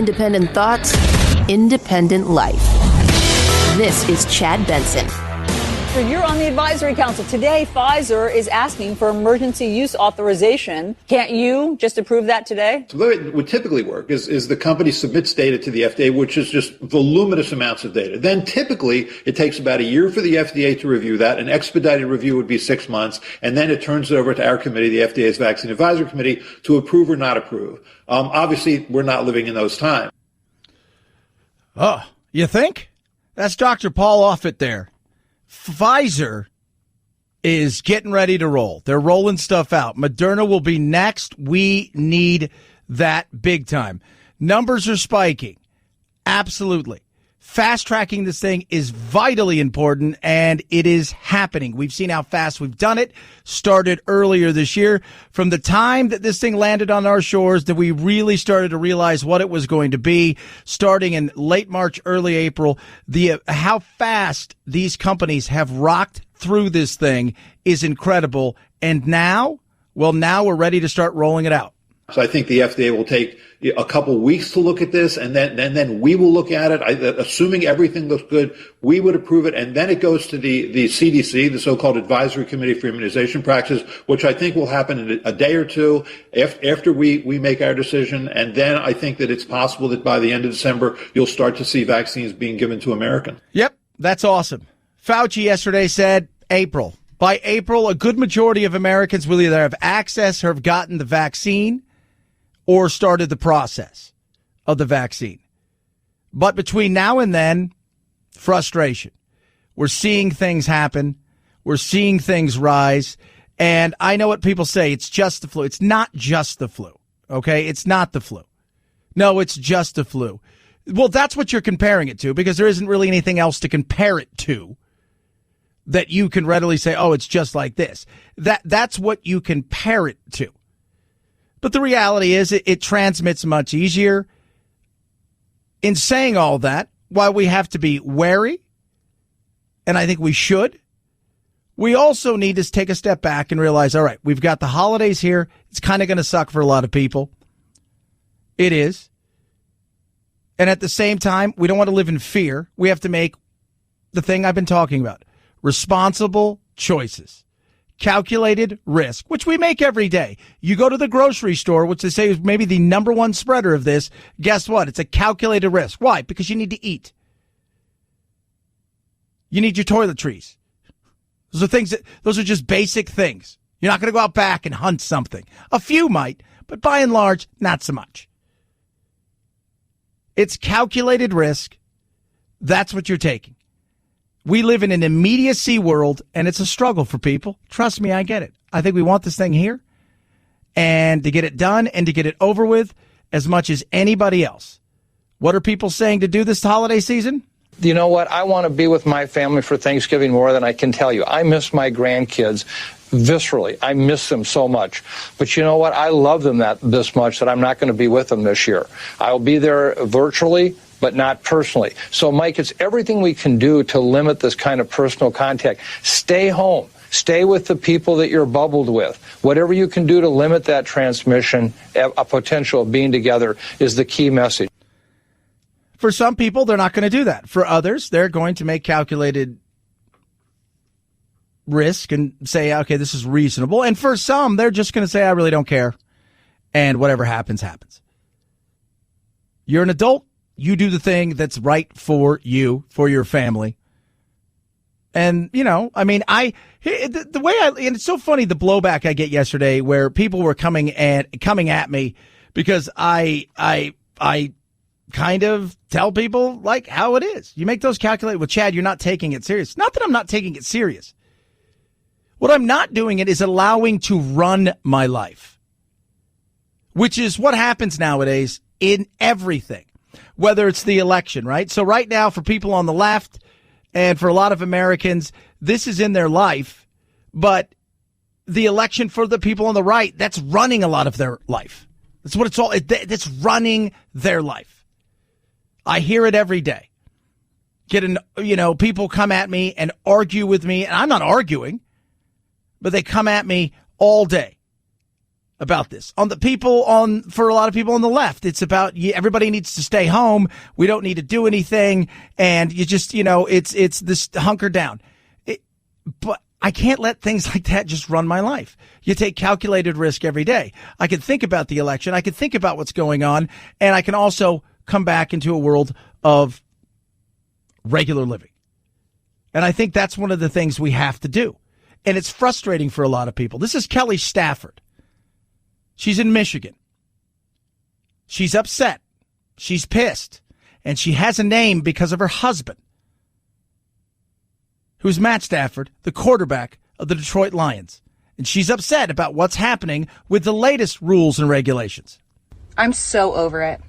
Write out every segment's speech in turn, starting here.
Independent thoughts, independent life. This is Chad Benson. You're on the advisory council. Today, Pfizer is asking for emergency use authorization. Can't you just approve that today? So the way it would typically work is the company submits data to the FDA, which is just voluminous amounts of data. Then typically it takes about a year for the FDA to review that. An expedited review would be 6 months. And then it turns it over to our committee, the FDA's Vaccine Advisory Committee, to approve or not approve. Obviously, we're not living in those times. Oh, you think? That's Dr. Paul Offit there. Pfizer is getting ready to roll. They're rolling stuff out. Moderna will be next. We need that big time. Numbers are spiking. Absolutely. Fast tracking this thing is vitally important, and it is happening. We've seen how fast we've done it. Started earlier this year. From the time that this thing landed on our shores, that we really started to realize what it was going to be, starting in late March, early April. How fast these companies have rocked through this thing is incredible. And now we're ready to start rolling it out. So I think the FDA will take a couple weeks to look at this, and then we will look at it. Assuming everything looks good, we would approve it, and then it goes to the CDC, the so-called Advisory Committee for Immunization Practices, which I think will happen in a day or two after we make our decision. And then I think that it's possible that by the end of December, you'll start to see vaccines being given to Americans. Yep, that's awesome. Fauci yesterday said April. By April, a good majority of Americans will either have access or have gotten the vaccine or started the process of the vaccine. But between now and then, frustration. We're seeing things happen. We're seeing things rise. And I know what people say. It's just the flu. It's not just the flu. Okay? It's not the flu. No, it's just the flu. Well, that's what you're comparing it to, because there isn't really anything else to compare it to that you can readily say, oh, it's just like this. That's what you compare it to. But the reality is it transmits much easier. In saying all that, while we have to be wary, and I think we should, we also need to take a step back and realize, all right, we've got the holidays here. It's kind of going to suck for a lot of people. It is. And at the same time, we don't want to live in fear. We have to make the thing I've been talking about, responsible choices. Calculated risk, which we make every day. You go to the grocery store, which they say is maybe the number one spreader of this. Guess what? It's a calculated risk. Why? Because you need to eat. You need your toiletries. Those are just basic things. You're not going to go out back and hunt something. A few might, but by and large, not so much. It's calculated risk. That's what you're taking. We live in an immediacy world, and it's a struggle for people. Trust me, I get it. I think we want this thing here and to get it done and to get it over with as much as anybody else. What are people saying to do this holiday season? You know what? I want to be with my family for Thanksgiving more than I can tell you. I miss my grandkids viscerally. I miss them so much. But you know what? I love them this much that I'm not going to be with them this year. I'll be there virtually, but not personally. So, Mike, it's everything we can do to limit this kind of personal contact. Stay home. Stay with the people that you're bubbled with. Whatever you can do to limit that transmission, a potential of being together, is the key message. For some people, they're not going to do that. For others, they're going to make calculated risk and say, okay, this is reasonable. And for some, they're just going to say, I really don't care. And whatever happens, happens. You're an adult. You do the thing that's right for you, for your family. And, you know, I mean, and it's so funny, the blowback I get yesterday where people were coming at me because I kind of tell people like how it is. You make those calculated. Well, Chad, you're not taking it serious. Not that I'm not taking it serious. What I'm not doing it is allowing to run my life, which is what happens nowadays in everything. Whether it's the election, right? So right now for people on the left and for a lot of Americans, this is in their life. But the election for the people on the right, that's running a lot of their life. That's what it's all. It's running their life. I hear it every day. People come at me and argue with me, and I'm not arguing, but they come at me all day about this. For a lot of people on the left, it's about everybody needs to stay home. We don't need to do anything. And you just, it's this hunker down. But I can't let things like that just run my life. You take calculated risk every day. I can think about the election. I can think about what's going on. And I can also come back into a world of regular living. And I think that's one of the things we have to do. And it's frustrating for a lot of people. This is Kelly Stafford. She's in Michigan. She's upset. She's pissed. And she has a name because of her husband, who's Matt Stafford, the quarterback of the Detroit Lions. And she's upset about what's happening with the latest rules and regulations. I'm so over it.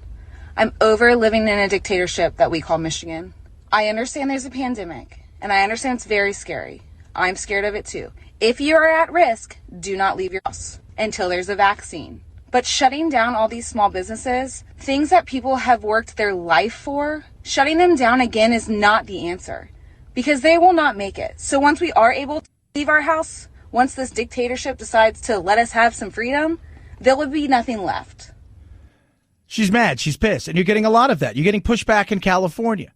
I'm over living in a dictatorship that we call Michigan. I understand there's a pandemic, and I understand it's very scary. I'm scared of it too. If you are at risk, do not leave your house until there's a vaccine. But shutting down all these small businesses, things that people have worked their life for, shutting them down again is not the answer because they will not make it. So once we are able to leave our house, once this dictatorship decides to let us have some freedom, there will be nothing left. She's mad. She's pissed. And you're getting a lot of that. You're getting pushback in California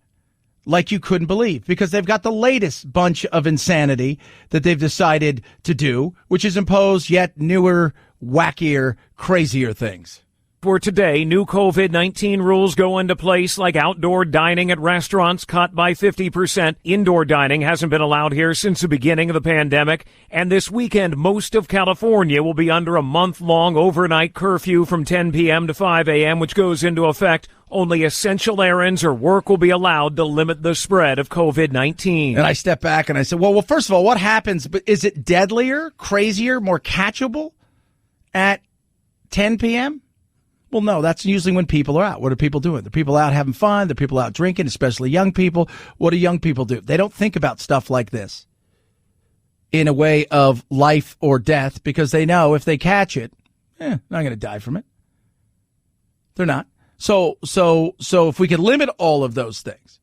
like you couldn't believe because they've got the latest bunch of insanity that they've decided to do, which is impose yet newer, wackier, crazier things. For today, new COVID-19 rules go into place like outdoor dining at restaurants cut by 50%. Indoor dining hasn't been allowed here since the beginning of the pandemic. And this weekend, most of California will be under a month-long overnight curfew from 10 p.m. to 5 a.m., which goes into effect. Only essential errands or work will be allowed to limit the spread of COVID-19. And I step back and I said, well, first of all, what happens? But is it deadlier, crazier, more catchable at 10 p.m.? Well, no, that's usually when people are out. What are people doing? They're people out having fun. They're people out drinking, especially young people. What do young people do? They don't think about stuff like this in a way of life or death because they know if they catch it, not going to die from it. They're not. So if we could limit all of those things,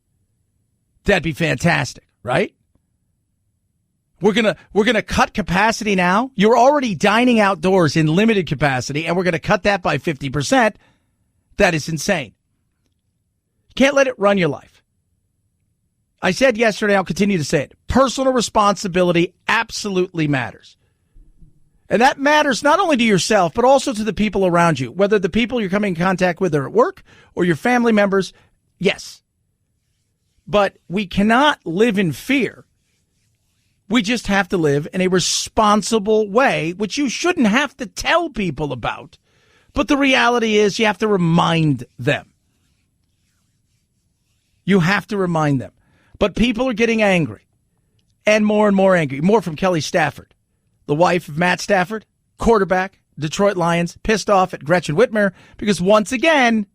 that'd be fantastic, right? We're gonna cut capacity now. You're already dining outdoors in limited capacity, and we're gonna cut that by 50%. That is insane. You can't let it run your life. I said yesterday, I'll continue to say it. Personal responsibility absolutely matters. And that matters not only to yourself, but also to the people around you, whether the people you're coming in contact with are at work or your family members. Yes. But we cannot live in fear. We just have to live in a responsible way, which you shouldn't have to tell people about. But the reality is you have to remind them. You have to remind them. But people are getting angry and more angry. More from Kelly Stafford, the wife of Matt Stafford, quarterback, Detroit Lions, pissed off at Gretchen Whitmer because once again,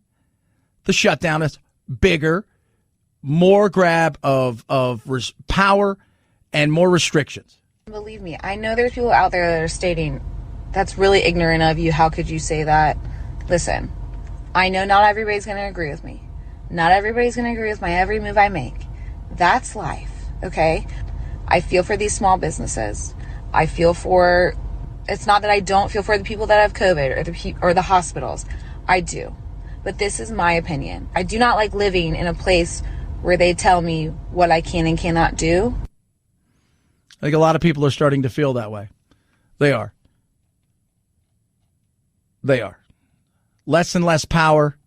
the shutdown is bigger, more grab of power, and more restrictions. Believe me, I know there's people out there that are stating, that's really ignorant of you. How could you say that? Listen, I know not everybody's going to agree with me. Not everybody's going to agree with my every move I make. That's life, okay? I feel for these small businesses. I feel for, it's not that I don't feel for the people that have COVID or the hospitals. I do. But this is my opinion. I do not like living in a place where they tell me what I can and cannot do. I think a lot of people are starting to feel that way. They are. Less and less power,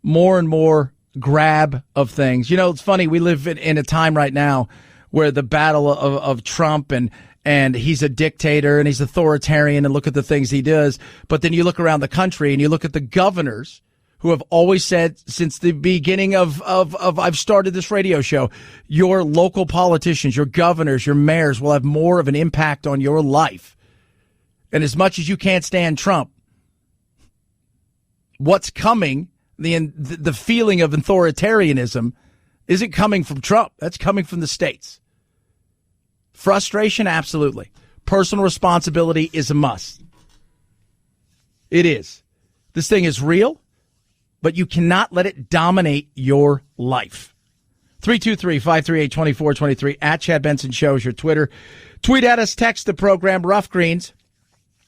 more and more grab of things. You know, it's funny. We live in a time right now where the battle of Trump and he's a dictator and he's authoritarian and look at the things he does. But then you look around the country and you look at the governors who have always said since the beginning of I've started this radio show, your local politicians, your governors, your mayors will have more of an impact on your life. And as much as you can't stand Trump, what's coming, the feeling of authoritarianism isn't coming from Trump. That's coming from the states. Frustration, absolutely. Personal responsibility is a must. It is. This thing is real, but you cannot let it dominate your life. 323-538-2423 at Chad Benson Show is your Twitter. Tweet at us, text the program, Rough Greens.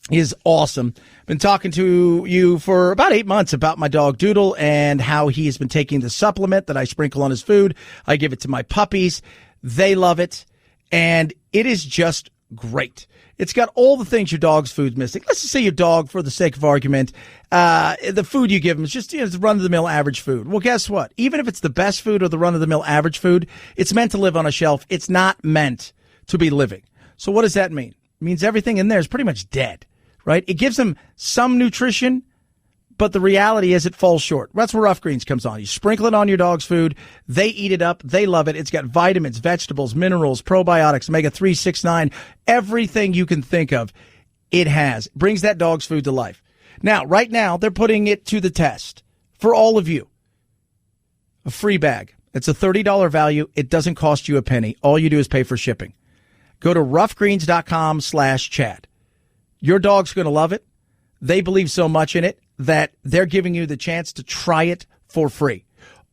is awesome. Been talking to you for about 8 months about my dog Doodle and how he has been taking the supplement that I sprinkle on his food. I give it to my puppies. They love it. And it is just great. It's got all the things your dog's food's missing. Let's just say your dog, for the sake of argument, the food you give him is just it's run-of-the-mill average food. Well, guess what? Even if it's the best food or the run-of-the-mill average food, it's meant to live on a shelf. It's not meant to be living. So what does that mean? It means everything in there is pretty much dead. Right? It gives them some nutrition, but the reality is it falls short. That's where Rough Greens comes on. You sprinkle it on your dog's food. They eat it up. They love it. It's got vitamins, vegetables, minerals, probiotics, omega-3, 6, 9, everything you can think of. It has. Brings that dog's food to life. Now, right now, they're putting it to the test for all of you. A free bag. It's a $30 value. It doesn't cost you a penny. All you do is pay for shipping. Go to roughgreens.com/Chad. Your dog's going to love it. They believe so much in it that they're giving you the chance to try it for free.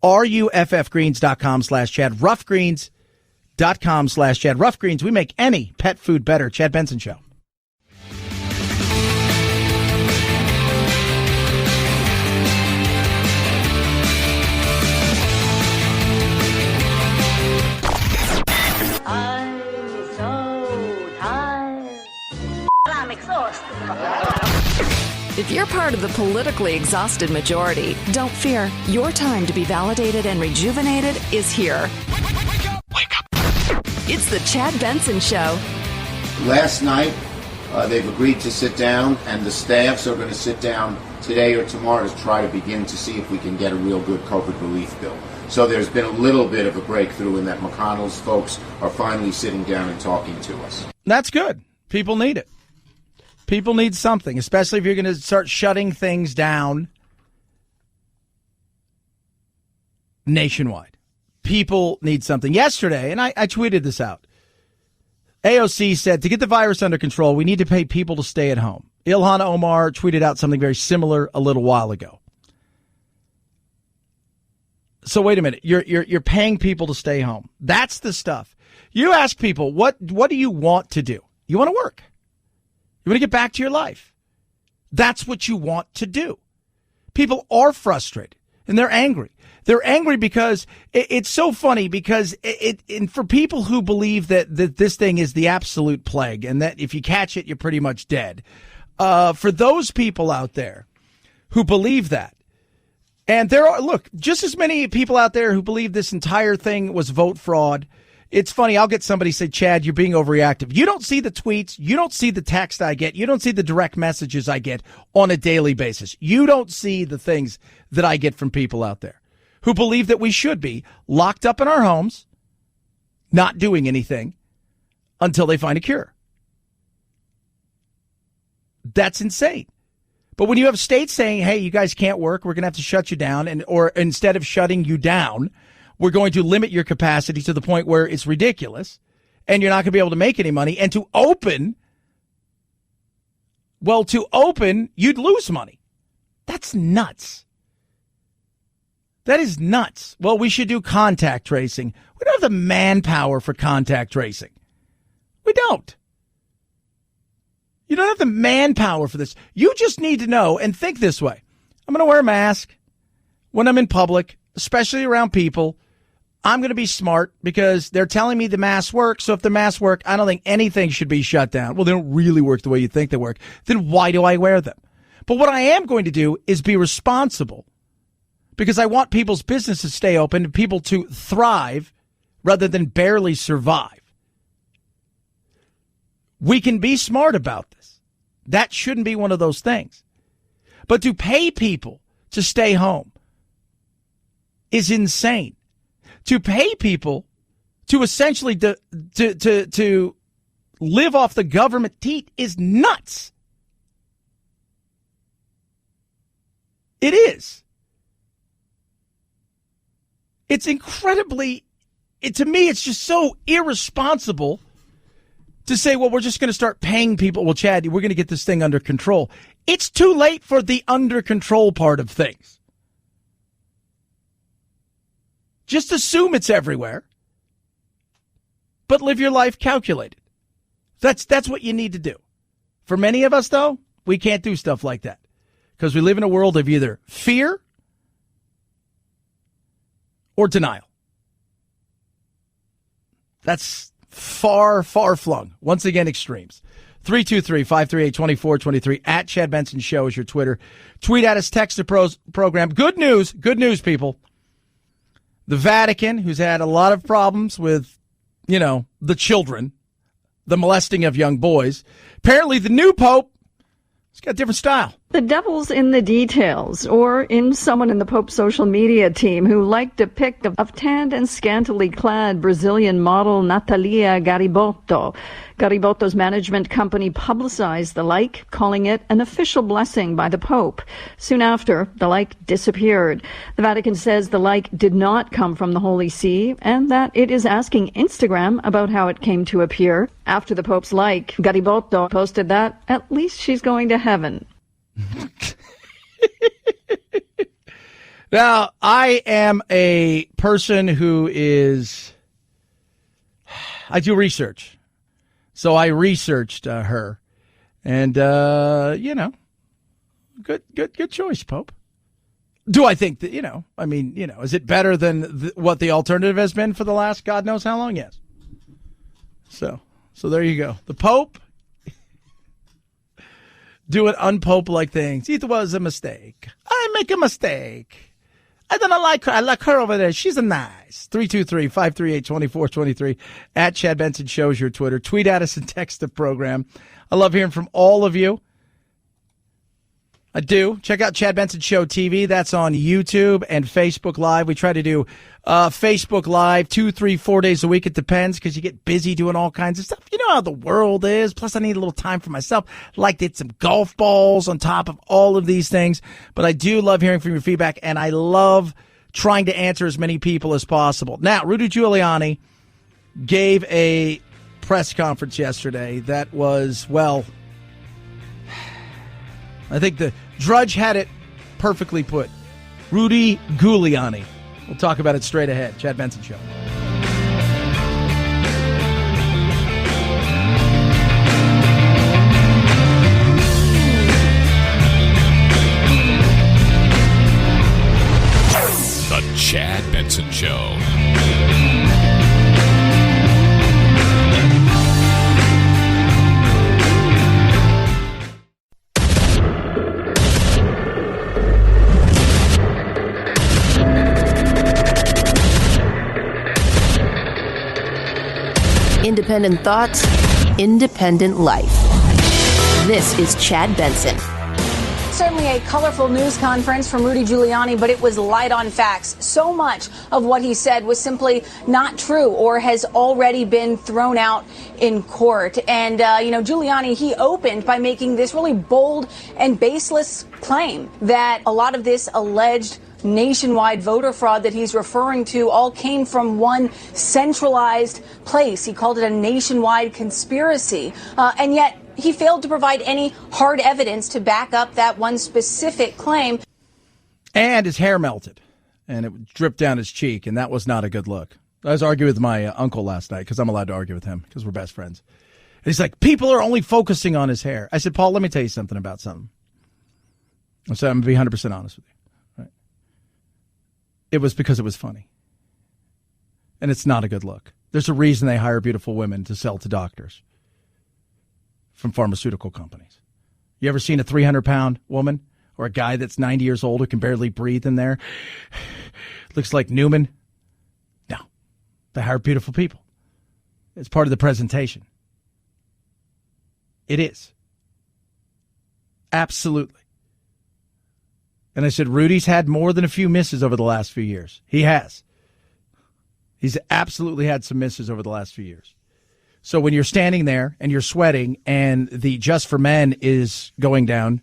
RUFFgreens.com/Chad. Roughgreens.com/Chad. Rough Greens, we make any pet food better. Chad Benson Show. If you're part of the politically exhausted majority, don't fear. Your time to be validated and rejuvenated is here. Wake up. It's the Chad Benson Show. Last night, they've agreed to sit down, and the staffs are going to sit down today or tomorrow to try to begin to see if we can get a real good COVID relief bill. So there's been a little bit of a breakthrough in that McConnell's folks are finally sitting down and talking to us. That's good. People need it. People need something, especially if you're going to start shutting things down nationwide. People need something. Yesterday, and I tweeted this out, AOC said, to get the virus under control, we need to pay people to stay at home. Ilhan Omar tweeted out something very similar a little while ago. So wait a minute. You're paying people to stay home. That's the stuff. You ask people, what do you want to do? You want to work. You want to get back to your life. That's what you want to do. People are frustrated and they're angry. They're angry because it's so funny because and for people who believe that this thing is the absolute plague and that if you catch it, you're pretty much dead. For those people out there who believe that, and there are, look, just as many people out there who believe this entire thing was vote fraud. It's funny. I'll get somebody say, Chad, you're being overreactive. You don't see the tweets. You don't see the text I get. You don't see the direct messages I get on a daily basis. You don't see the things that I get from people out there who believe that we should be locked up in our homes, not doing anything until they find a cure. That's insane. But when you have states saying, hey, you guys can't work, we're going to have to shut you down, or instead of shutting you down, we're going to limit your capacity to the point where it's ridiculous and you're not going to be able to make any money. And to open, you'd lose money. That's nuts. That is nuts. Well, we should do contact tracing. We don't have the manpower for contact tracing. We don't. You don't have the manpower for this. You just need to know and think this way. I'm going to wear a mask when I'm in public, especially around people. I'm going to be smart because they're telling me the masks work. So if the masks work, I don't think anything should be shut down. Well, they don't really work the way you think they work. Then why do I wear them? But what I am going to do is be responsible because I want people's businesses to stay open and people to thrive rather than barely survive. We can be smart about this. That shouldn't be one of those things. But to pay people to stay home is insane. To pay people to essentially to live off the government teat is nuts. It is. It's incredibly, to me, it's just so irresponsible to say, well, we're just going to start paying people. Well, Chad, we're going to get this thing under control. It's too late for the under control part of things. Just assume it's everywhere, but live your life calculated. That's what you need to do. For many of us, though, We can't do stuff like that because we live in a world of either fear or denial. That's far, far flung. Once again, extremes. 323-538-2423 at Chad Benson Show is your Twitter. Tweet at us, text the program. Good news, people. The Vatican, who's had a lot of problems with, the children, the molesting of young boys. Apparently the new Pope, he's got a different style. The devil's in the details, or in someone in the Pope's social media team who liked a pic of tanned and scantily clad Brazilian model Natalia Garibotto. Garibotto's management company publicized the like, calling it an official blessing by the Pope. Soon after, the like disappeared. The Vatican says the like did not come from the Holy See and that it is asking Instagram about how it came to appear. After the Pope's like, Garibotto posted that at least she's going to heaven. Now, I am a person who I do research. So I researched her. And, good choice, Pope. Do I think that, is it better than what the alternative has been for the last God knows how long? Yes. So there you go. The Pope doing unpope-like things. It was a mistake. I make a mistake. I don't like her. I like her over there. She's a nice. 323-538-2423 at Chad Benson Show is your Twitter. Tweet at us and text the program. I love hearing from all of you. I do. Check out Chad Benson Show TV. That's on YouTube and Facebook Live. We try to do Facebook Live 2, 3, 4 days a week. It depends because you get busy doing all kinds of stuff. You know how the world is. Plus, I need a little time for myself. Like to hit some golf balls on top of all of these things. But I do love hearing from your feedback, and I love trying to answer as many people as possible. Now, Rudy Giuliani gave a press conference yesterday that was, I think the Drudge had it perfectly put. Rudy Guiliani. We'll talk about it straight ahead. Chad Benson Show. The Chad Benson Show. Independent thoughts, independent life. This is Chad Benson. Certainly a colorful news conference from Rudy Giuliani, but it was light on facts. So much of what he said was simply not true or has already been thrown out in court. And, Giuliani, he opened by making this really bold and baseless claim that a lot of this alleged nationwide voter fraud that he's referring to all came from one centralized place. He called it a nationwide conspiracy. And yet he failed to provide any hard evidence to back up that one specific claim. And his hair melted and it dripped down his cheek. And that was not a good look. I was arguing with my uncle last night because I'm allowed to argue with him because we're best friends. And he's like, people are only focusing on his hair. I said, Paul, let me tell you something about something. I said, I'm going to be 100% honest with you. It was because it was funny. And it's not a good look. There's a reason they hire beautiful women to sell to doctors from pharmaceutical companies. You ever seen a 300-pound woman or a guy that's 90 years old who can barely breathe in there? Looks like Newman. No. They hire beautiful people. It's part of the presentation. It is. Absolutely. And I said, Rudy's had more than a few misses over the last few years. He has. He's absolutely had some misses over the last few years. So when you're standing there and you're sweating and the Just for Men is going down,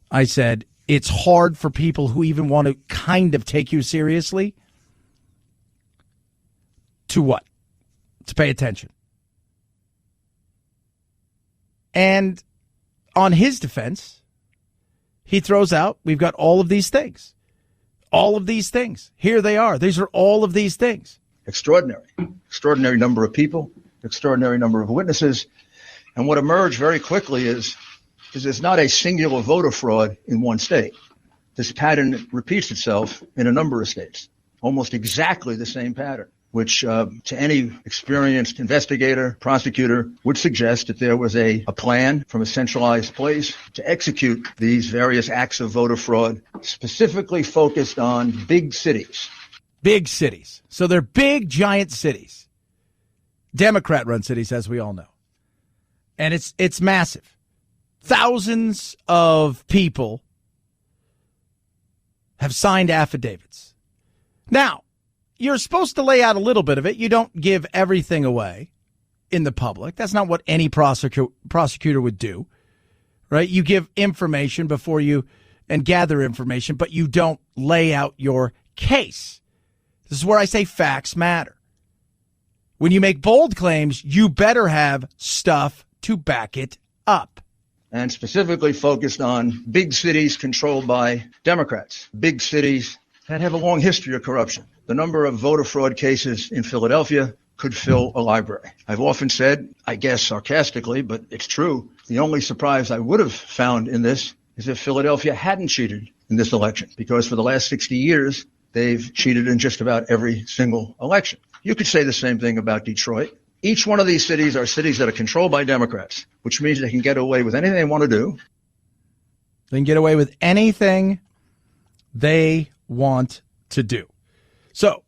I said, it's hard for people who even want to kind of take you seriously to what? To pay attention. And on his defense, he throws out, we've got all of these things. All of these things. Here they are. These are all of these things. Extraordinary. Extraordinary number of people, extraordinary number of witnesses. And what emerged very quickly is is there's not a singular voter fraud in one state. This pattern repeats itself in a number of states, almost exactly the same pattern, which to any experienced investigator, prosecutor, would suggest that there was a plan from a centralized place to execute these various acts of voter fraud, specifically focused on big cities. Big cities. So they're big, giant cities. Democrat-run cities, as we all know. And it's massive. Thousands of people have signed affidavits. Now, you're supposed to lay out a little bit of it. You don't give everything away in the public. That's not what any prosecutor would do, right? You give information before you and gather information, but you don't lay out your case. This is where I say facts matter. When you make bold claims, you better have stuff to back it up. And specifically focused on big cities controlled by Democrats, big cities that have a long history of corruption. The number of voter fraud cases in Philadelphia could fill a library. I've often said, I guess sarcastically, but it's true, the only surprise I would have found in this is if Philadelphia hadn't cheated in this election, because for the last 60 years, they've cheated in just about every single election. You could say the same thing about Detroit. Each one of these cities are cities that are controlled by Democrats, which means they can get away with anything they want to do. They can get away with anything they want to do. So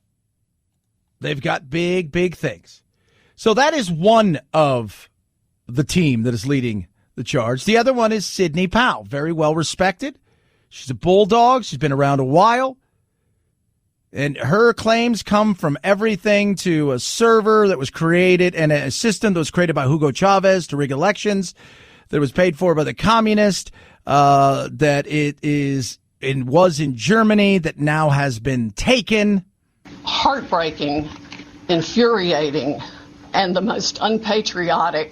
they've got big, big things. So that is one of the team that is leading the charge. The other one is Sidney Powell, very well respected. She's a bulldog. She's been around a while. And her claims come from everything to a server that was created and a system that was created by Hugo Chavez to rig elections, that was paid for by the communist, that it was in Germany, that now has been taken. Heartbreaking, infuriating, and the most unpatriotic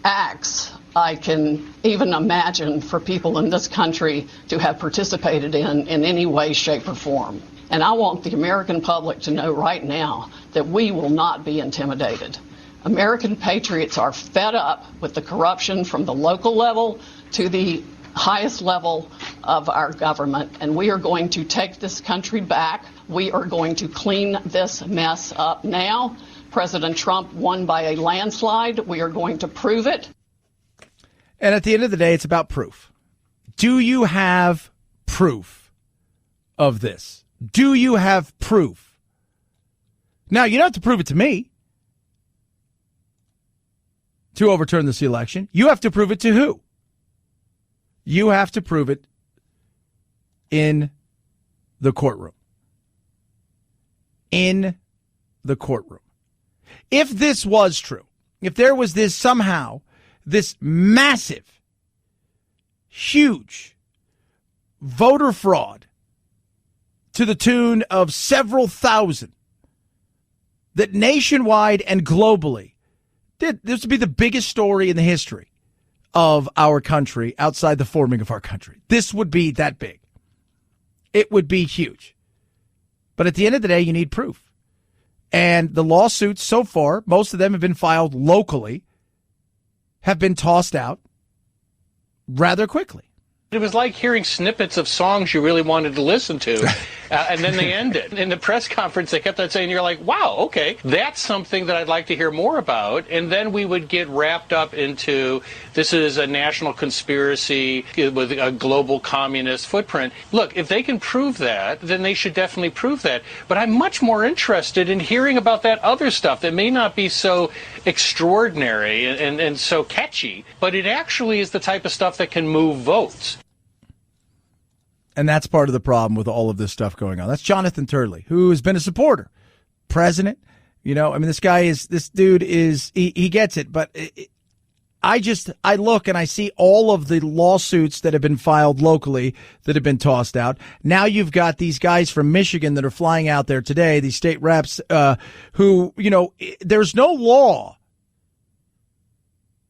acts I can even imagine for people in this country to have participated in any way, shape, or form. And I want the American public to know right now that we will not be intimidated. American patriots are fed up with the corruption from the local level to the highest level of our government, and we are going to take this country back. We are going to clean this mess up now. President Trump won by a landslide. We are going to prove it. And at the end of the day, it's about proof. Do you have proof of this? Do you have proof? Now, you don't have to prove it to me to overturn this election. You have to prove it to who? You have to prove it in the courtroom. In the courtroom. If this was true, if there was this massive, huge voter fraud to the tune of several thousand, that nationwide and globally, this would be the biggest story in the history of our country outside the forming of our country. This would be that big. It would be huge. But at the end of the day, you need proof. And the lawsuits so far, most of them have been filed locally, have been tossed out rather quickly. It was like hearing snippets of songs you really wanted to listen to, and then they ended. In the press conference, they kept on saying, you're like, wow, okay, that's something that I'd like to hear more about. And then we would get wrapped up into, this is a national conspiracy with a global communist footprint. Look, if they can prove that, then they should definitely prove that. But I'm much more interested in hearing about that other stuff that may not be so extraordinary and so catchy, but it actually is the type of stuff that can move votes. And that's part of the problem with all of this stuff going on. That's Jonathan Turley, who has been a supporter, president. You know, I mean, this dude is, he gets it. But I look and I see all of the lawsuits that have been filed locally that have been tossed out. Now you've got these guys from Michigan that are flying out there today, these state reps, who, you know, there's no law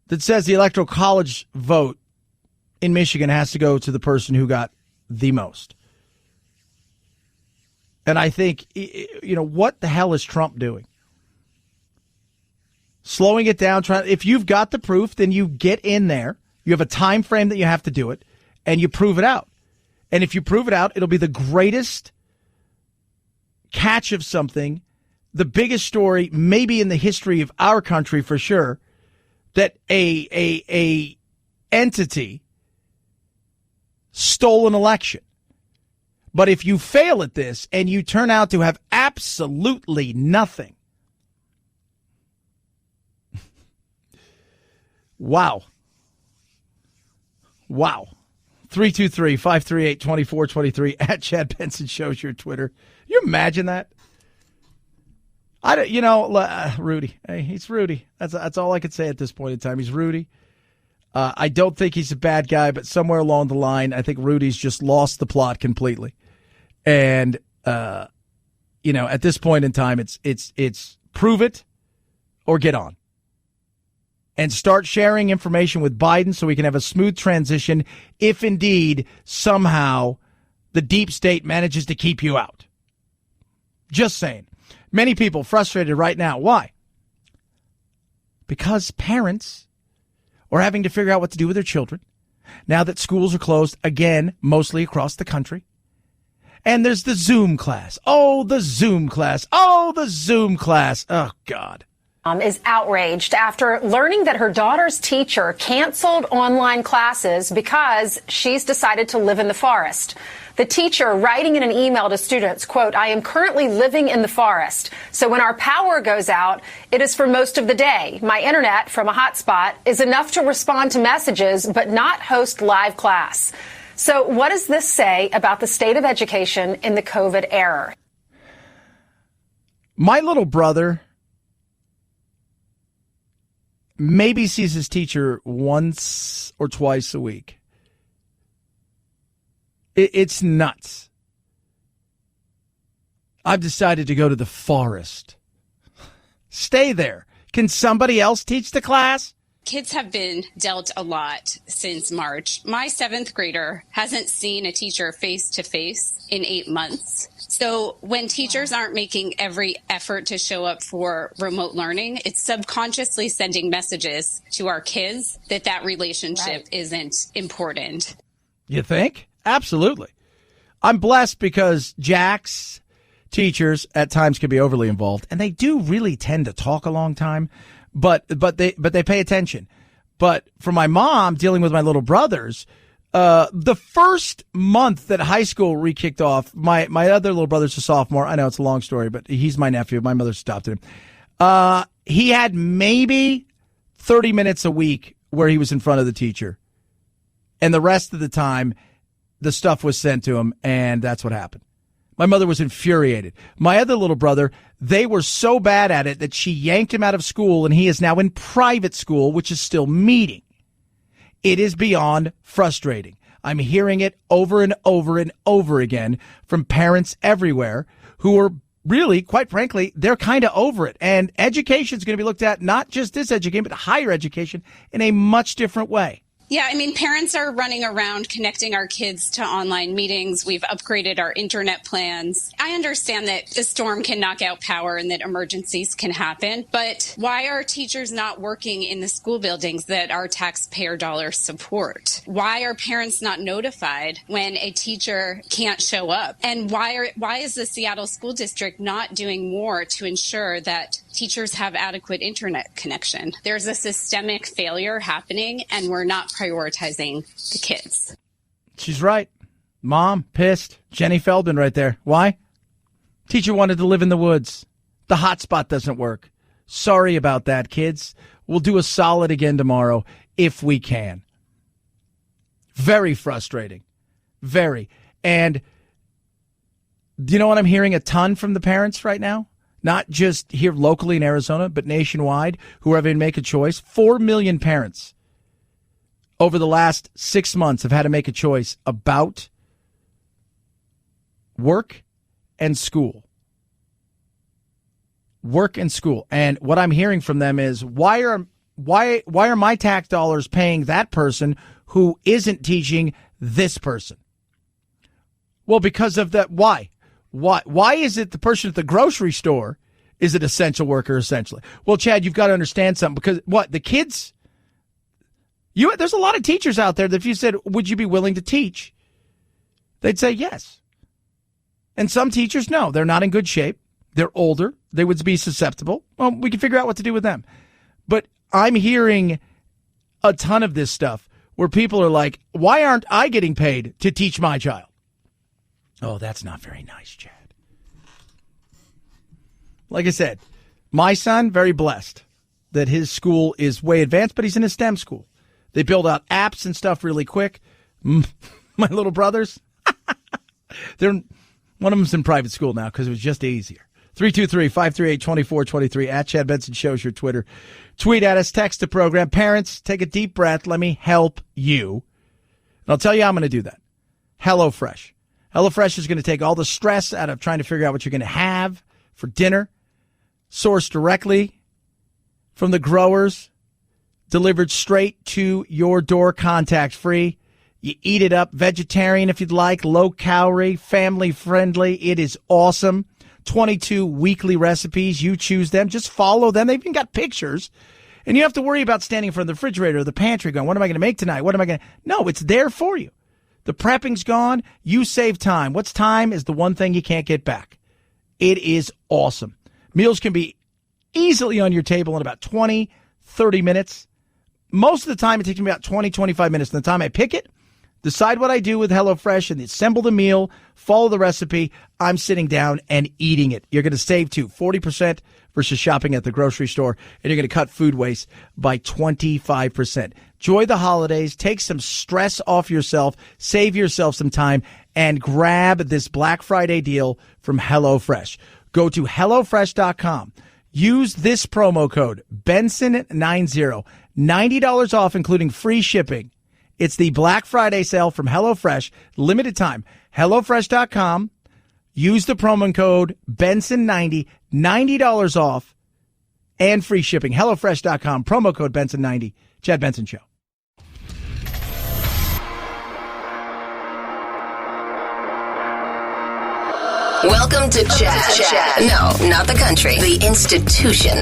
that says the electoral college vote in Michigan has to go to the person who got the most. And I think, you know, what the hell is Trump doing? Slowing it down. If you've got the proof, then you get in there, You have a time frame that you have to do it, and you prove it out. And if you prove it out, it'll be the greatest catch of something, the biggest story maybe in the history of our country for sure, that a entity stole an election. But if you fail at this and you turn out to have absolutely nothing, wow. 323-538-2423 at Chad Benson Show's your Twitter. You imagine that? Rudy. Hey, he's Rudy. That's all I could say at this point in time. He's Rudy. I don't think he's a bad guy, but somewhere along the line, I think Rudy's just lost the plot completely. And at this point in time, it's prove it or get on. And start sharing information with Biden so we can have a smooth transition if indeed somehow the deep state manages to keep you out. Just saying. Many people frustrated right now. Why? Because parents are having to figure out what to do with their children now that schools are closed again, mostly across the country. And there's the Zoom class. Oh, the Zoom class. Oh, the Zoom class. Oh, God. Is outraged after learning that her daughter's teacher canceled online classes because she's decided to live in the forest. The teacher writing in an email to students, quote, "I am currently living in the forest. So when our power goes out, it is for most of the day. My internet from a hotspot is enough to respond to messages, but not host live class." So what does this say about the state of education in the COVID era? My little brother maybe sees his teacher once or twice a week. It's nuts. I've decided to go to the forest. Stay there. Can somebody else teach the class? Kids have been dealt a lot since March. My 7th grader hasn't seen a teacher face to face in 8 months. So when teachers aren't making every effort to show up for remote learning, it's subconsciously sending messages to our kids that relationship isn't important. You think? Absolutely. I'm blessed because Jack's teachers at times can be overly involved, and they do really tend to talk a long time, but they pay attention. But for my mom dealing with my little brothers, the first month that high school re-kicked off, my other little brother's a sophomore. I know it's a long story, but he's my nephew. My mother adopted him. He had maybe 30 minutes a week where he was in front of the teacher. And the rest of the time, the stuff was sent to him, and that's what happened. My mother was infuriated. My other little brother, they were so bad at it that she yanked him out of school, and he is now in private school, which is still meeting. It is beyond frustrating. I'm hearing it over and over and over again from parents everywhere who are really, quite frankly, they're kind of over it. And education is going to be looked at, not just this education, but higher education in a much different way. Yeah, I mean, parents are running around connecting our kids to online meetings. We've upgraded our internet plans. I understand that the storm can knock out power and that emergencies can happen, but why are teachers not working in the school buildings that our taxpayer dollars support? Why are parents not notified when a teacher can't show up? And why is the Seattle School District not doing more to ensure that teachers have adequate internet connection? There's a systemic failure happening, and we're not prioritizing the kids. She's right. Mom, pissed. Jenny Feldman right there. Why? Teacher wanted to live in the woods. The hotspot doesn't work. Sorry about that, kids. We'll do a solid again tomorrow if we can. Very frustrating. Very. And do you know what I'm hearing a ton from the parents right now? Not just here locally in Arizona, but nationwide, who are having to make a choice. 4 million parents over the last 6 months have had to make a choice about work and school. Work and school. And what I'm hearing from them is, why are my tax dollars paying that person who isn't teaching this person? Well, because of that. Why? Why is it the person at the grocery store is an essential worker, essentially? Well, Chad, you've got to understand something, because the kids, There's a lot of teachers out there that if you said, would you be willing to teach? They'd say yes. And some teachers, no, they're not in good shape. They're older. They would be susceptible. Well, we can figure out what to do with them. But I'm hearing a ton of this stuff where people are like, why aren't I getting paid to teach my child? Oh, that's not very nice, Chad. Like I said, my son, very blessed that his school is way advanced, but he's in a STEM school. They build out apps and stuff really quick. My little brothers, one of them's in private school now because it was just easier. 323-538-2423 at Chad Benson Show's your Twitter. Tweet at us, text the program. Parents, take a deep breath. Let me help you. And I'll tell you how I'm going to do that. HelloFresh. HelloFresh is going to take all the stress out of trying to figure out what you're going to have for dinner. Sourced directly from the growers. Delivered straight to your door, contact free. You eat it up, vegetarian if you'd like, low calorie, family friendly. It is awesome. 22 weekly recipes. You choose them. Just follow them. They've even got pictures. And you don't have to worry about standing in front of the refrigerator or the pantry going, what am I going to make tonight? What am I going to? No, it's there for you. The prepping's gone. You save time. What's time is the one thing you can't get back. It is awesome. Meals can be easily on your table in about 20, 30 minutes. Most of the time, it takes me about 20, 25 minutes. From the time I pick it, decide what I do with HelloFresh, and assemble the meal, follow the recipe, I'm sitting down and eating it. You're going to save, too, 40% versus shopping at the grocery store, and you're going to cut food waste by 25%. Enjoy the holidays. Take some stress off yourself. Save yourself some time, and grab this Black Friday deal from HelloFresh. Go to HelloFresh.com. Use this promo code, Benson90. $90 off, including free shipping. It's the Black Friday sale from HelloFresh. Limited time. HelloFresh.com. Use the promo code Benson90. $90 off and free shipping. HelloFresh.com. Promo code Benson90. Chad Benson Show. Welcome to Chad. No, not the country. The institution.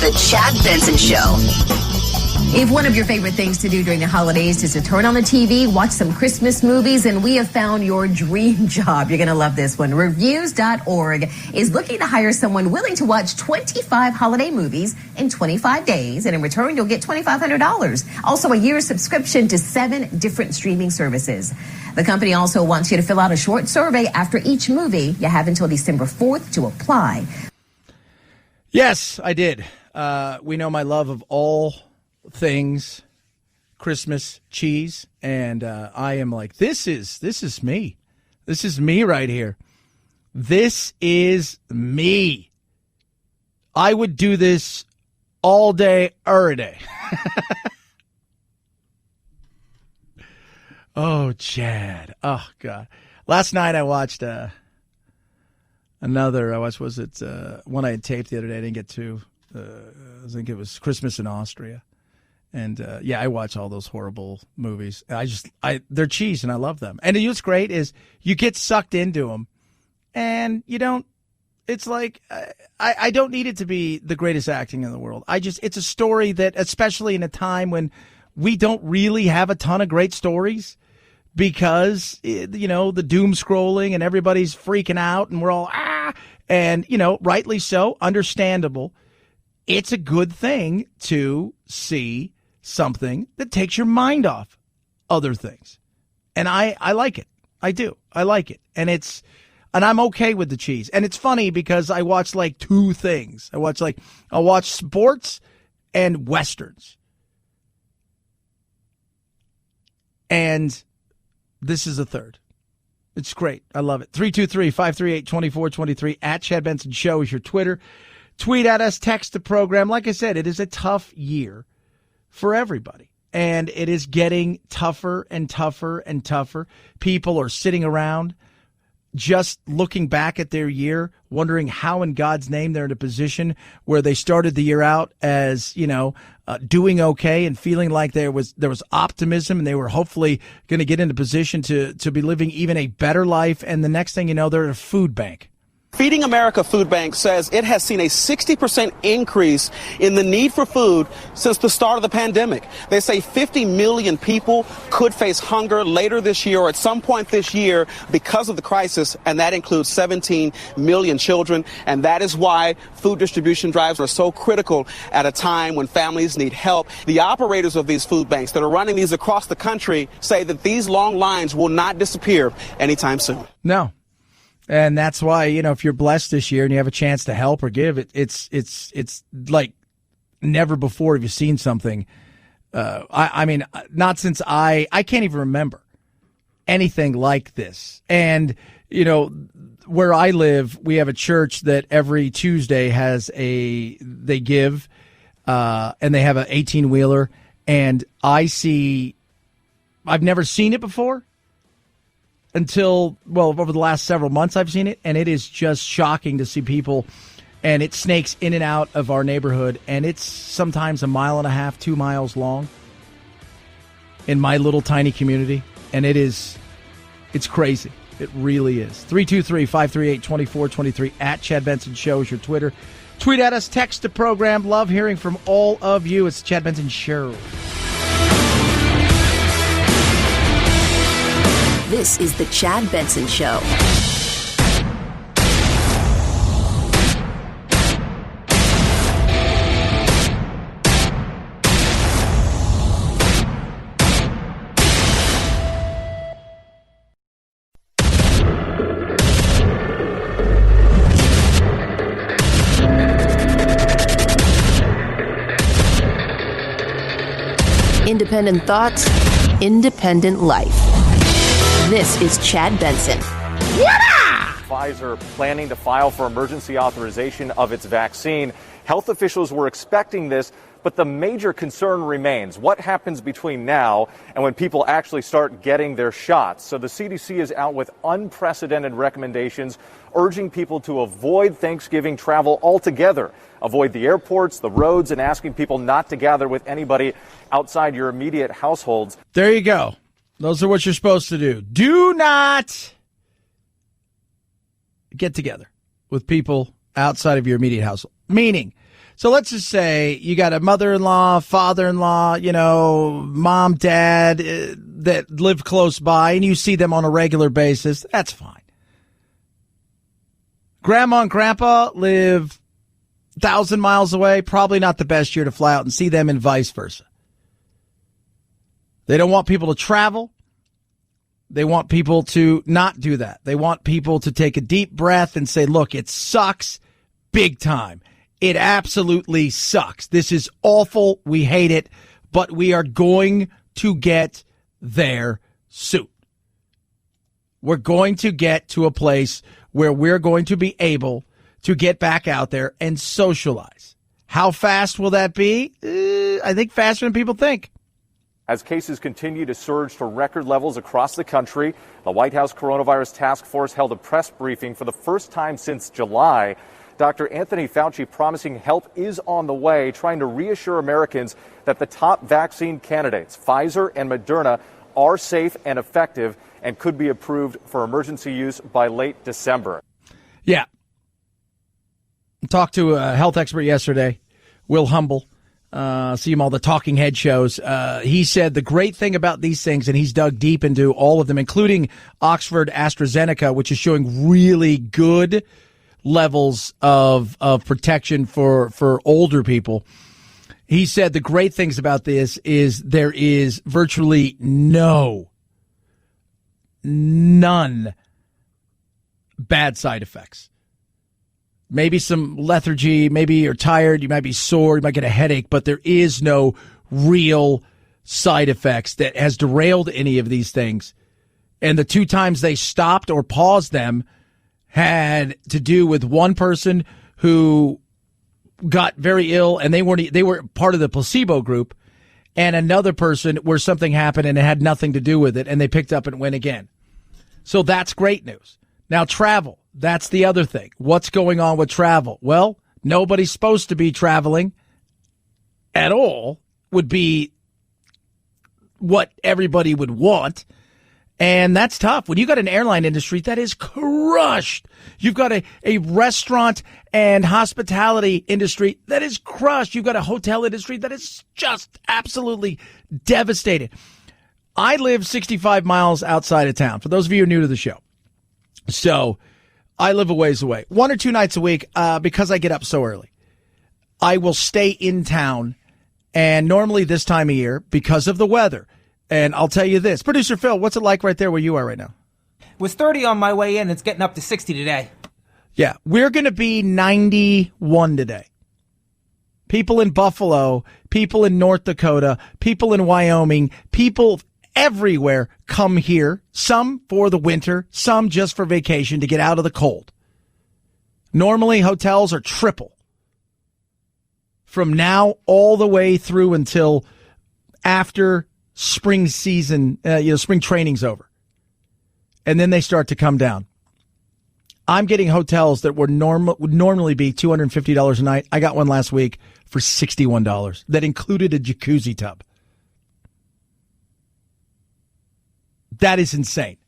The Chad Benson Show. If one of your favorite things to do during the holidays is to turn on the TV, watch some Christmas movies, and we have found your dream job. You're going to love this one. Reviews.org is looking to hire someone willing to watch 25 holiday movies in 25 days, and in return, you'll get $2,500. Also, a year's subscription to 7 different streaming services. The company also wants you to fill out a short survey after each movie. You have until December 4th to apply. Yes, I did. We know my love of all things Christmas cheese, and I am like, this is me. This is me right here. This is me. I would do this all day, every day. Oh, Chad. Oh, God. Last night I watched one I had taped the other day. I didn't get to. I think it was Christmas in Austria. And, I watch all those horrible movies. They're cheese and I love them. And what's great is you get sucked into them and it's like, I don't need it to be the greatest acting in the world. It's a story that, especially in a time when we don't really have a ton of great stories because, the doom scrolling and everybody's freaking out and we're all, and, rightly so, understandable. It's a good thing to see something that takes your mind off other things. And I like it. I do. I like it. And I'm okay with the cheese. And it's funny because I watch like 2 things. I'll watch sports and Westerns. And this is a third. It's great. I love it. 323-538-2423 at Chad Benson Show is your Twitter. Tweet at us, text the program. Like I said, it is a tough year for everybody. And it is getting tougher and tougher and tougher. People are sitting around just looking back at their year, wondering how in God's name they're in a position where they started the year out as, doing okay and feeling like there was optimism and they were hopefully going to get into position to be living even a better life. And the next thing you know, they're at a food bank. Feeding America Food Bank says it has seen a 60% increase in the need for food since the start of the pandemic. They say 50 million people could face hunger later this year or at some point this year because of the crisis, and that includes 17 million children. And that is why food distribution drives are so critical at a time when families need help. The operators of these food banks that are running these across the country say that these long lines will not disappear anytime soon. No. And that's why, if you're blessed this year and you have a chance to help or give, it's like never before have you seen something. I mean, not since I can't even remember anything like this. And, where I live, we have a church that every Tuesday they give, and they have an 18-wheeler. And I've never seen it before. Over the last several months I've seen it, and it is just shocking to see people, and it snakes in and out of our neighborhood, and it's sometimes 1.5 miles, 2 miles long in my little tiny community, and it's crazy. It really is. 323-538-2423 at Chad Benson Show is your Twitter. Tweet at us, text the program. Love hearing from all of you. It's the Chad Benson Show. This is the Chad Benson Show. Independent thoughts, independent life. This is Chad Benson. Pfizer planning to file for emergency authorization of its vaccine. Health officials were expecting this, but the major concern remains. What happens between now and when people actually start getting their shots? So the CDC is out with unprecedented recommendations, urging people to avoid Thanksgiving travel altogether. Avoid the airports, the roads, and asking people not to gather with anybody outside your immediate households. There you go. Those are what you're supposed to do. Do not get together with people outside of your immediate household. Meaning, so let's just say you got a mother-in-law, father-in-law, mom, dad that live close by, and you see them on a regular basis. That's fine. Grandma and grandpa live 1,000 miles away. Probably not the best year to fly out and see them, and vice versa. They don't want people to travel. They want people to not do that. They want people to take a deep breath and say, look, it sucks big time. It absolutely sucks. This is awful. We hate it, but we are going to get there soon. We're going to get to a place where we're going to be able to get back out there and socialize. How fast will that be? I think faster than people think. As cases continue to surge to record levels across the country, the White House Coronavirus Task Force held a press briefing for the first time since July. Dr. Anthony Fauci promising help is on the way, trying to reassure Americans that the top vaccine candidates, Pfizer and Moderna, are safe and effective and could be approved for emergency use by late December. Yeah. Talked to a health expert yesterday, Will Humble. See him all the talking head shows. He said the great thing about these things, and he's dug deep into all of them, including Oxford AstraZeneca, which is showing really good levels of protection for older people. He said the great things about this is there is virtually none bad side effects. Maybe some lethargy, maybe you're tired, you might be sore, you might get a headache, but there is no real side effects that has derailed any of these things. And the 2 times they stopped or paused them had to do with one person who got very ill and they were part of the placebo group, and another person where something happened and it had nothing to do with it, and they picked up and went again. So that's great news. Now travel. That's the other thing. What's going on with travel? Well, nobody's supposed to be traveling at all, would be what everybody would want. And that's tough. When you got an airline industry that is crushed, you've got a restaurant and hospitality industry that is crushed. You've got a hotel industry that is just absolutely devastated. I live 65 miles outside of town, for those of you who are new to the show. So I live a ways away. 1 or 2 nights a week, because I get up so early, I will stay in town. And normally this time of year, because of the weather, and I'll tell you this, Producer Phil, what's it like right there where you are right now? It was 30 on my way in. It's getting up to 60 today. Yeah, we're going to be 91 today. People in Buffalo, people in North Dakota, people in Wyoming, people everywhere come here, some for the winter, some just for vacation to get out of the cold. Normally hotels are triple from now all the way through until after spring season, spring training's over. And then they start to come down. I'm getting hotels that would normally be $250 a night. I got one last week for $61 that included a jacuzzi tub. That is insane.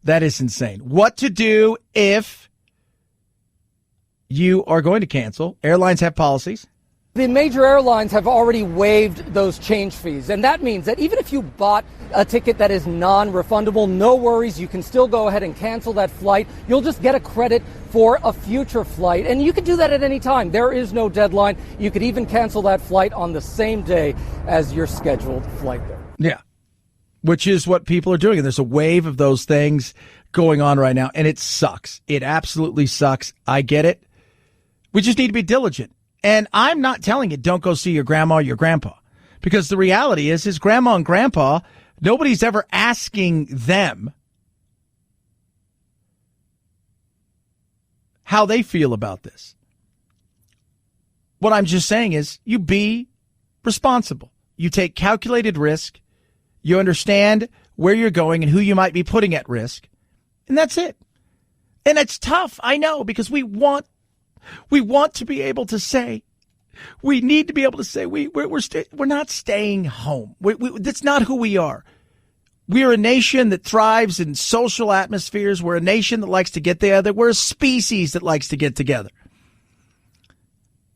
That is insane. What to do if you are going to cancel? Airlines have policies. The major airlines have already waived those change fees, and that means that even if you bought a ticket that is non-refundable, no worries, you can still go ahead and cancel that flight. You'll just get a credit for a future flight, and you can do that at any time. There is no deadline. You could even cancel that flight on the same day as your scheduled flight there. Yeah, which is what people are doing, and there's a wave of those things going on right now, and it sucks. It absolutely sucks. I get it. We just need to be diligent. And I'm not telling you don't go see your grandma or your grandpa, because the reality is grandma and grandpa, nobody's ever asking them how they feel about this. What I'm just saying is you be responsible. You take calculated risk. You understand where you're going and who you might be putting at risk. And that's it. And it's tough, I know, because we want to be able to say, we need to be able to say we're not staying home. That's not who we are. We are a nation that thrives in social atmospheres. We're a nation that likes to get together. We're a species that likes to get together.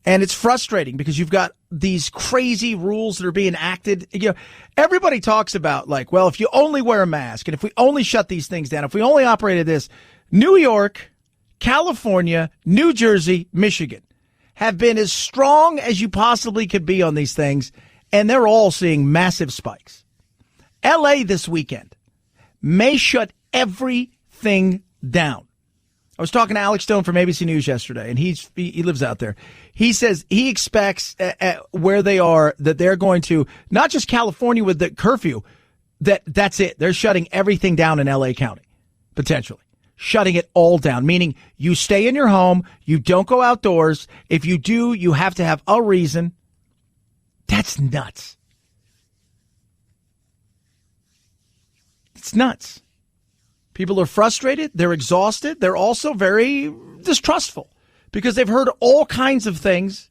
And it's frustrating because you've got these crazy rules that are being acted. You know, everybody talks about well, if you only wear a mask and if we only shut these things down, if we only operated this, New York, California, New Jersey, Michigan have been as strong as you possibly could be on these things, and they're all seeing massive spikes. L.A. this weekend may shut everything down. I was talking to Alex Stone from ABC News yesterday, and he lives out there. He says he expects where they are that they're going to, not just California with the curfew, that's it. They're shutting everything down in L.A. County, potentially. Shutting it all down, meaning you stay in your home, you don't go outdoors. If you do, you have to have a reason. That's nuts. It's nuts. People are frustrated. They're exhausted. They're also very distrustful because they've heard all kinds of things.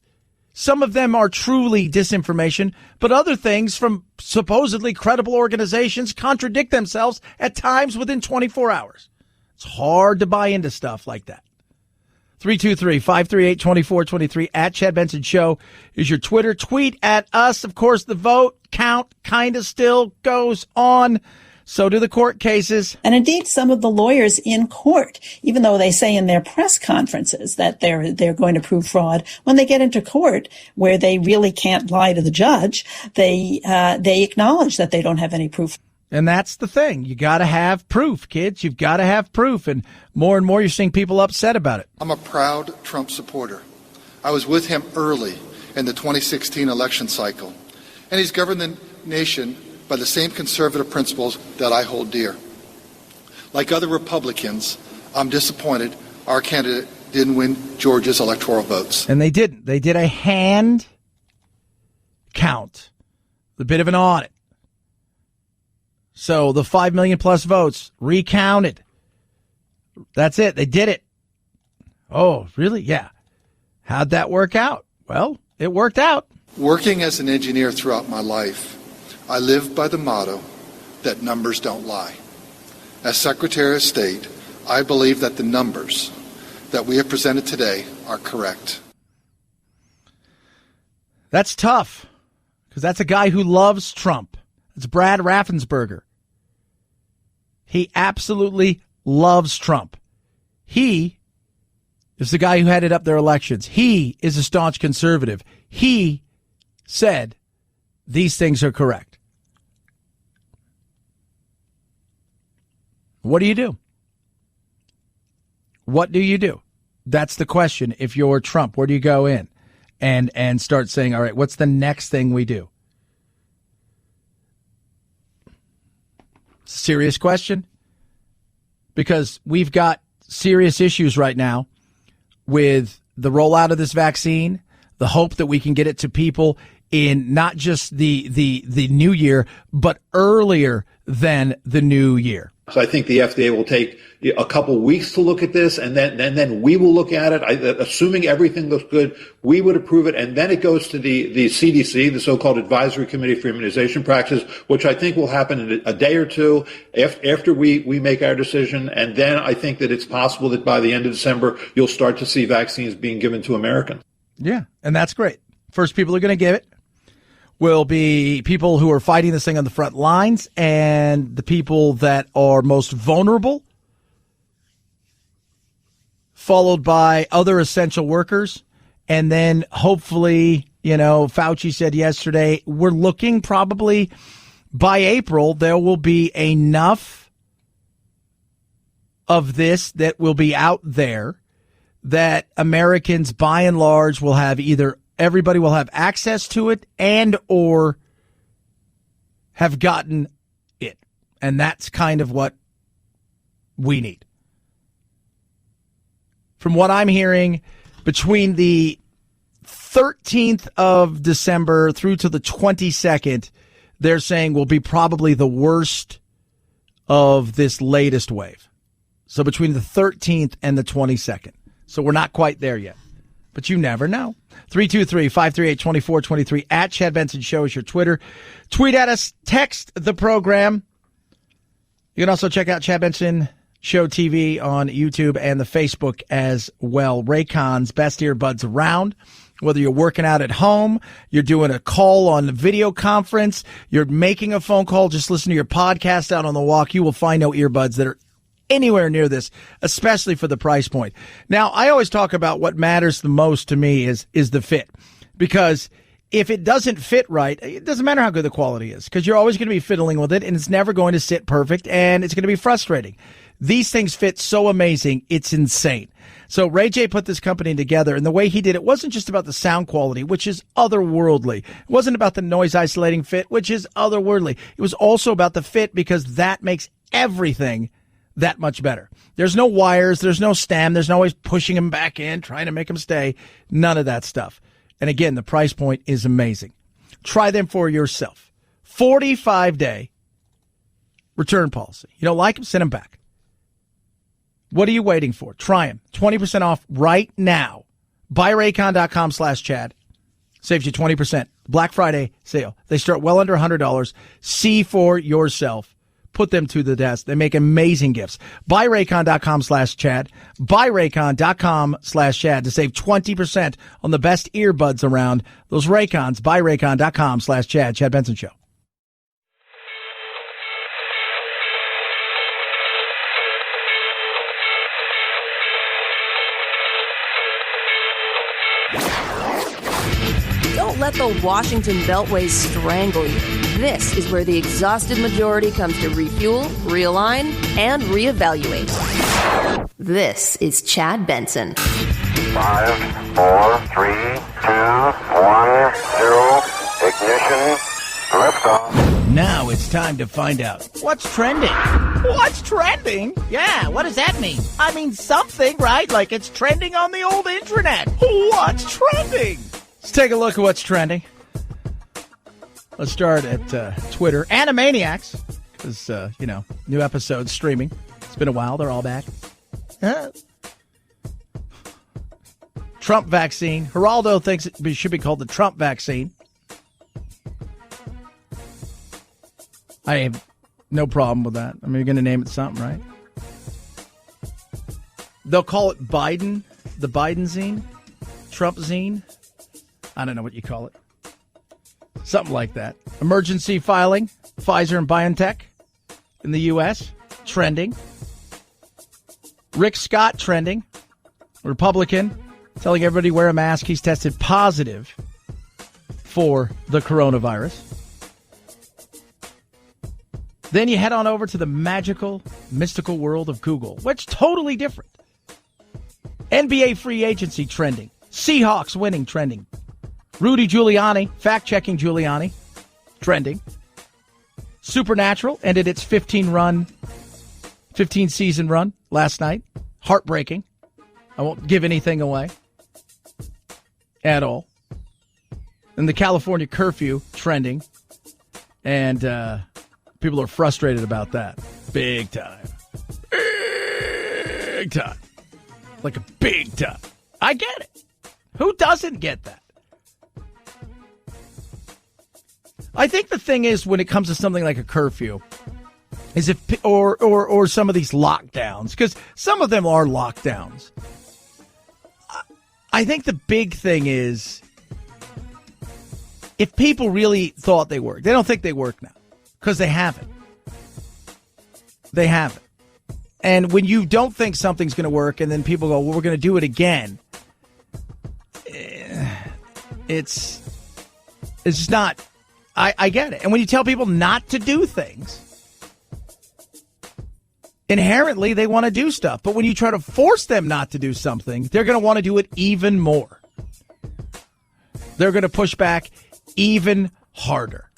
Some of them are truly disinformation, but other things from supposedly credible organizations contradict themselves at times within 24 hours. It's hard to buy into stuff like that. 323-538-2423 at Chad Benson Show is your Twitter. Tweet at us. Of course, the vote count kind of still goes on. So do the court cases. And indeed, some of the lawyers in court, even though they say in their press conferences that they're going to prove fraud, when they get into court where they really can't lie to the judge, they acknowledge that they don't have any proof. And that's the thing. You got to have proof, kids. You've got to have proof. And more you're seeing people upset about it. I'm a proud Trump supporter. I was with him early in the 2016 election cycle. And he's governed the nation by the same conservative principles that I hold dear. Like other Republicans, I'm disappointed our candidate didn't win Georgia's electoral votes. And they didn't. They did a hand count, a bit of an audit. So the 5 million plus votes recounted. That's it. They did it. Oh, really? Yeah. How'd that work out? Well, it worked out. Working as an engineer throughout my life, I live by the motto, that numbers don't lie. As Secretary of State, I believe that the numbers that we have presented today are correct. That's tough, because that's a guy who loves Trump. It's Brad Raffensperger. He absolutely loves Trump. He is the guy who headed up their elections. He is a staunch conservative. He said these things are correct. What do you do? What do you do? That's the question. If you're Trump, where do you go in and start saying, all right, what's the next thing we do? It's a serious question, because we've got serious issues right now with the rollout of this vaccine, the hope that we can get it to people in not just the new year, but earlier than the new year. So I think the FDA will take a couple weeks to look at this, and then we will look at it. Assuming everything looks good, we would approve it, and then it goes to the CDC, the so-called Advisory Committee for Immunization Practices, which I think will happen in a day or two after we make our decision. And then I think that it's possible that by the end of December, you'll start to see vaccines being given to Americans. Yeah, and that's great. First people are going to give it will be people who are fighting this thing on the front lines and the people that are most vulnerable, followed by other essential workers. And then hopefully, Fauci said yesterday, we're looking probably by April, there will be enough of this that will be out there that Americans, by and large, will have everybody will have access to it and or have gotten it. And that's kind of what we need. From what I'm hearing, between the 13th of December through to the 22nd, they're saying will be probably the worst of this latest wave. So between the 13th and the 22nd. So we're not quite there yet. But you never know. 323-538-2423 at Chad Benson Show is your Twitter. Tweet at us. Text the program. You can also check out Chad Benson Show TV on YouTube and the Facebook as well. Raycon's best earbuds around. Whether you're working out at home, you're doing a call on video conference, you're making a phone call, just listen to your podcast out on the walk, you will find no earbuds that are anywhere near this, especially for the price point. Now, I always talk about what matters the most to me is the fit, because if it doesn't fit right, it doesn't matter how good the quality is, because you're always going to be fiddling with it and it's never going to sit perfect and it's going to be frustrating. These things fit so amazing, it's insane. So Ray J put this company together, and the way he did it wasn't just about the sound quality, which is otherworldly. It wasn't about the noise isolating fit, which is otherworldly. It was also about the fit, because that makes everything that much better. There's no wires, there's no stem, there's no always pushing them back in, trying to make them stay. None of that stuff. And again, the price point is amazing. Try them for yourself. 45-day return policy. You don't like them, send them back. What are you waiting for? Try them. 20% off right now. BuyRaycon.com/Chad. Saves you 20%. Black Friday sale. They start well under $100. See for yourself. Put them to the test. They make amazing gifts. BuyRaycon.com/Chad. BuyRaycon.com/Chad to save 20% on the best earbuds around. Those Raycons. BuyRaycon.com/Chad. Chad Benson Show. Don't let the Washington Beltway strangle you. This is where the exhausted majority comes to refuel, realign, and reevaluate. This is Chad Benson. 5, 4, 3, 2, 1, 0. Ignition. Liftoff. Now it's time to find out what's trending. What's trending? Yeah, what does that mean? I mean something, right? Like it's trending on the old internet. What's trending? Let's take a look at what's trending. Let's start at Twitter. Animaniacs, because, new episodes streaming. It's been a while. They're all back. Trump vaccine. Geraldo thinks it should be called the Trump vaccine. I No problem with that. I mean, you're going to name it something, right? They'll call it Biden, the Biden zine, Trump zine. I don't know what you call it. Something like that. Emergency filing, Pfizer and BioNTech in the U.S. Trending. Rick Scott trending. Republican telling everybody to wear a mask. He's tested positive for the coronavirus. Then you head on over to the magical, mystical world of Google, which is totally different. NBA free agency trending. Seahawks winning trending. Rudy Giuliani, fact-checking Giuliani, trending. Supernatural ended its 15-season run last night. Heartbreaking. I won't give anything away at all. And the California curfew trending. And people are frustrated about that. Big time. Big time. Like a big time. I get it. Who doesn't get that? I think the thing is, when it comes to something like a curfew, is if or some of these lockdowns, because some of them are lockdowns. I think the big thing is, if people really thought they work, they don't think they work now, because they haven't. They haven't. And when you don't think something's going to work, and then people go, well, we're going to do it again, it's just not. I get it. And when you tell people not to do things, inherently they want to do stuff. But when you try to force them not to do something, they're going to want to do it even more. They're going to push back even harder.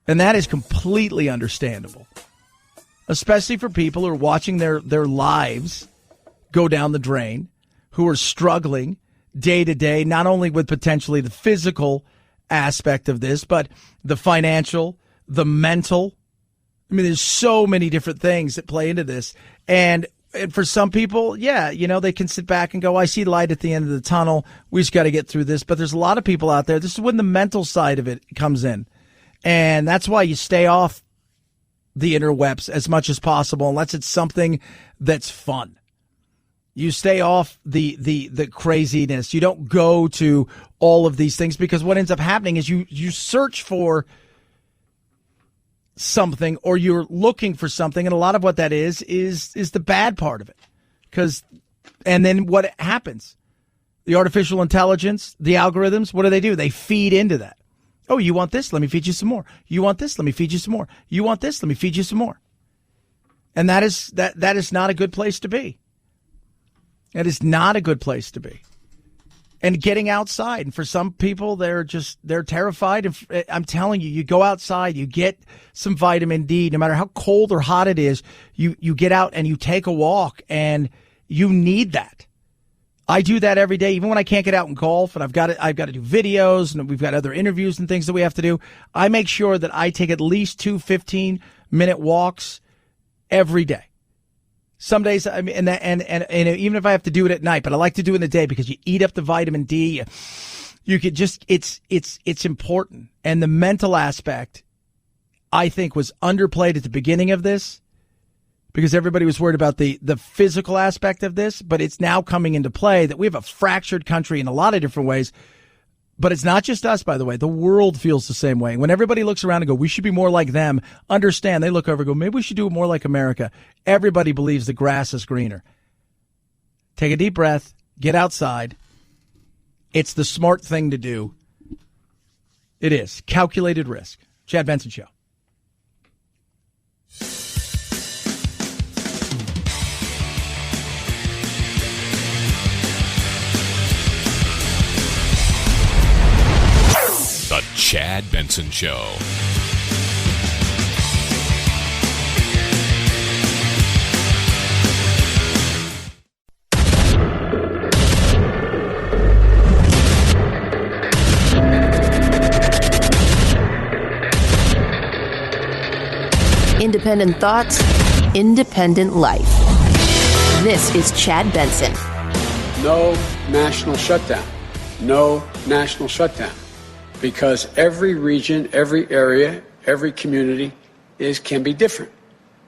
And that is completely understandable. Especially for people who are watching their lives go down the drain, who are struggling day to day, not only with potentially the physical aspect of this, but the financial, the mental. I mean, there's so many different things that play into this. And for some people, yeah, they can sit back and go, I see light at the end of the tunnel. We just got to get through this. But there's a lot of people out there. This is when the mental side of it comes in. And that's why you stay off the interwebs as much as possible, unless it's something that's fun. You stay off the craziness. You don't go to all of these things, because what ends up happening is you search for something, or you're looking for something, and a lot of what that is the bad part of it. And then what happens? The artificial intelligence, the algorithms, what do? They feed into that. Oh, you want this? Let me feed you some more. You want this? Let me feed you some more. You want this? Let me feed you some more. And that is not a good place to be. It is not a good place to be. And getting outside, and for some people, they're terrified. And I'm telling you, you go outside, you get some vitamin D, no matter how cold or hot it is, you get out and you take a walk, and you need that. I do that every day, even when I can't get out and golf, and I've got to do videos, and we've got other interviews and things that we have to do. I make sure that I take at least 2 15-minute walks every day. Some days, I mean, and even if I have to do it at night, but I like to do it in the day, because you eat up the vitamin D. You could just, it's important. And the mental aspect, I think, was underplayed at the beginning of this, because everybody was worried about the physical aspect of this, but it's now coming into play that we have a fractured country in a lot of different ways. But it's not just us, by the way. The world feels the same way. When everybody looks around and go, we should be more like them, understand, they look over and go, maybe we should do it more like America. Everybody believes the grass is greener. Take a deep breath. Get outside. It's the smart thing to do. It is. Calculated risk. Chad Benson Show. The Chad Benson Show. Independent thoughts, independent life. This is Chad Benson. No national shutdown. No national shutdown. Because every region, every area, every community can be different.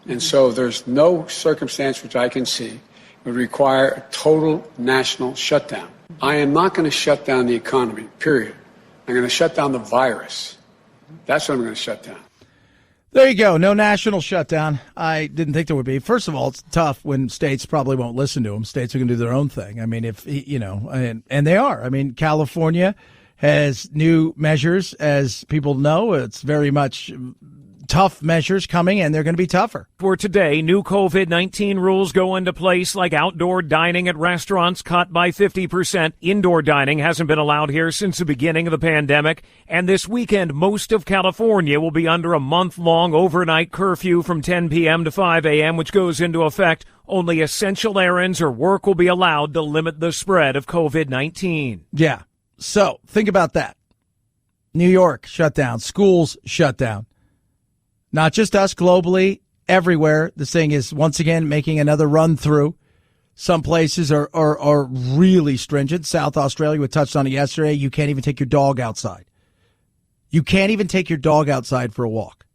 And so there's no circumstance which I can see would require a total national shutdown. I am not going to shut down the economy, period. I'm going to shut down the virus. That's what I'm going to shut down. There you go. No national shutdown. I didn't think there would be. First of all, it's tough when states probably won't listen to them. States are going to do their own thing. I mean, if, you know, and they are. I mean, California has new measures, as people know. It's very much tough measures coming, and they're going to be tougher. For today, new COVID-19 rules go into place, like outdoor dining at restaurants cut by 50%. Indoor dining hasn't been allowed here since the beginning of the pandemic. And this weekend, most of California will be under a month-long overnight curfew from 10 p.m. to 5 a.m., which goes into effect. Only essential errands or work will be allowed to limit the spread of COVID-19. Yeah. So think about that. New York shut down. Schools shut down. Not just us, globally, everywhere. This thing is, once again, making another run through. Some places are really stringent. South Australia, we touched on it yesterday. You can't even take your dog outside. You can't even take your dog outside for a walk.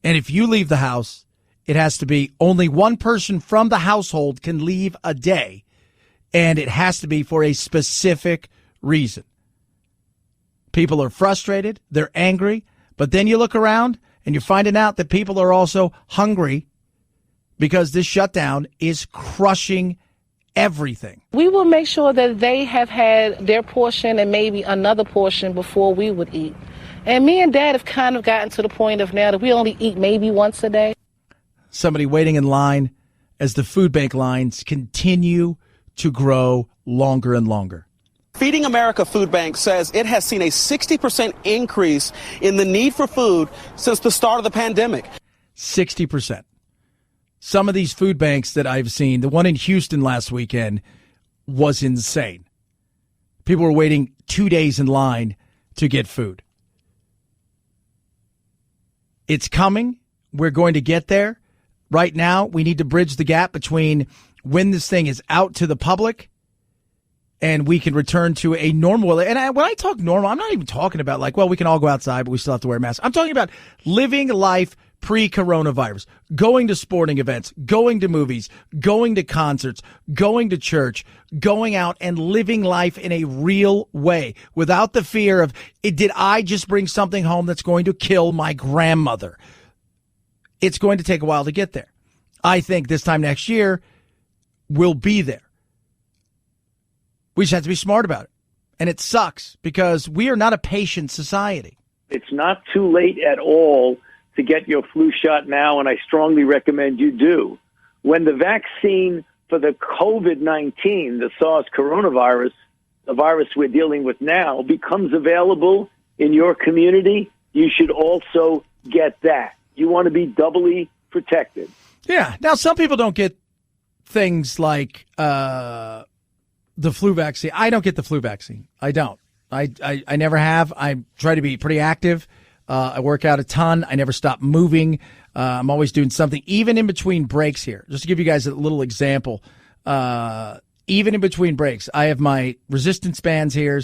And if you leave the house, it has to be only one person from the household can leave a day. And it has to be for a specific reason. People are frustrated. They're angry. But then you look around and you're finding out that people are also hungry because this shutdown is crushing everything. We will make sure that they have had their portion and maybe another portion before we would eat. And me and Dad have kind of gotten to the point of now that we only eat maybe once a day. Somebody waiting in line as the food bank lines continue to grow longer and longer. Feeding America Food Bank says it has seen a 60% increase in the need for food since the start of the pandemic. 60%. Some of these food banks that I've seen, the one in Houston last weekend was insane. People were waiting 2 days in line to get food. It's coming. We're going to get there. Right now, we need to bridge the gap between when this thing is out to the public and we can return to a normal. And when I talk normal, I'm not even talking about like, well, we can all go outside, but we still have to wear masks. I'm talking about living life pre-coronavirus, going to sporting events, going to movies, going to concerts, going to church, going out and living life in a real way without the fear of, did I just bring something home that's going to kill my grandmother? It's going to take a while to get there. I think this time next year, we'll be there. We just have to be smart about it. And it sucks because we are not a patient society. It's not too late at all to get your flu shot now, and I strongly recommend you do. When the vaccine for the COVID-19, the SARS coronavirus, the virus we're dealing with now, becomes available in your community, you should also get that. You want to be doubly protected. Yeah. Now, some people don't get things like the flu vaccine. I don't get the flu vaccine. I don't. I never have. I try to be pretty active. I work out a ton. I never stop moving. I'm always doing something, even in between breaks here. Just to give you guys a little example, even in between breaks, I have my resistance bands here,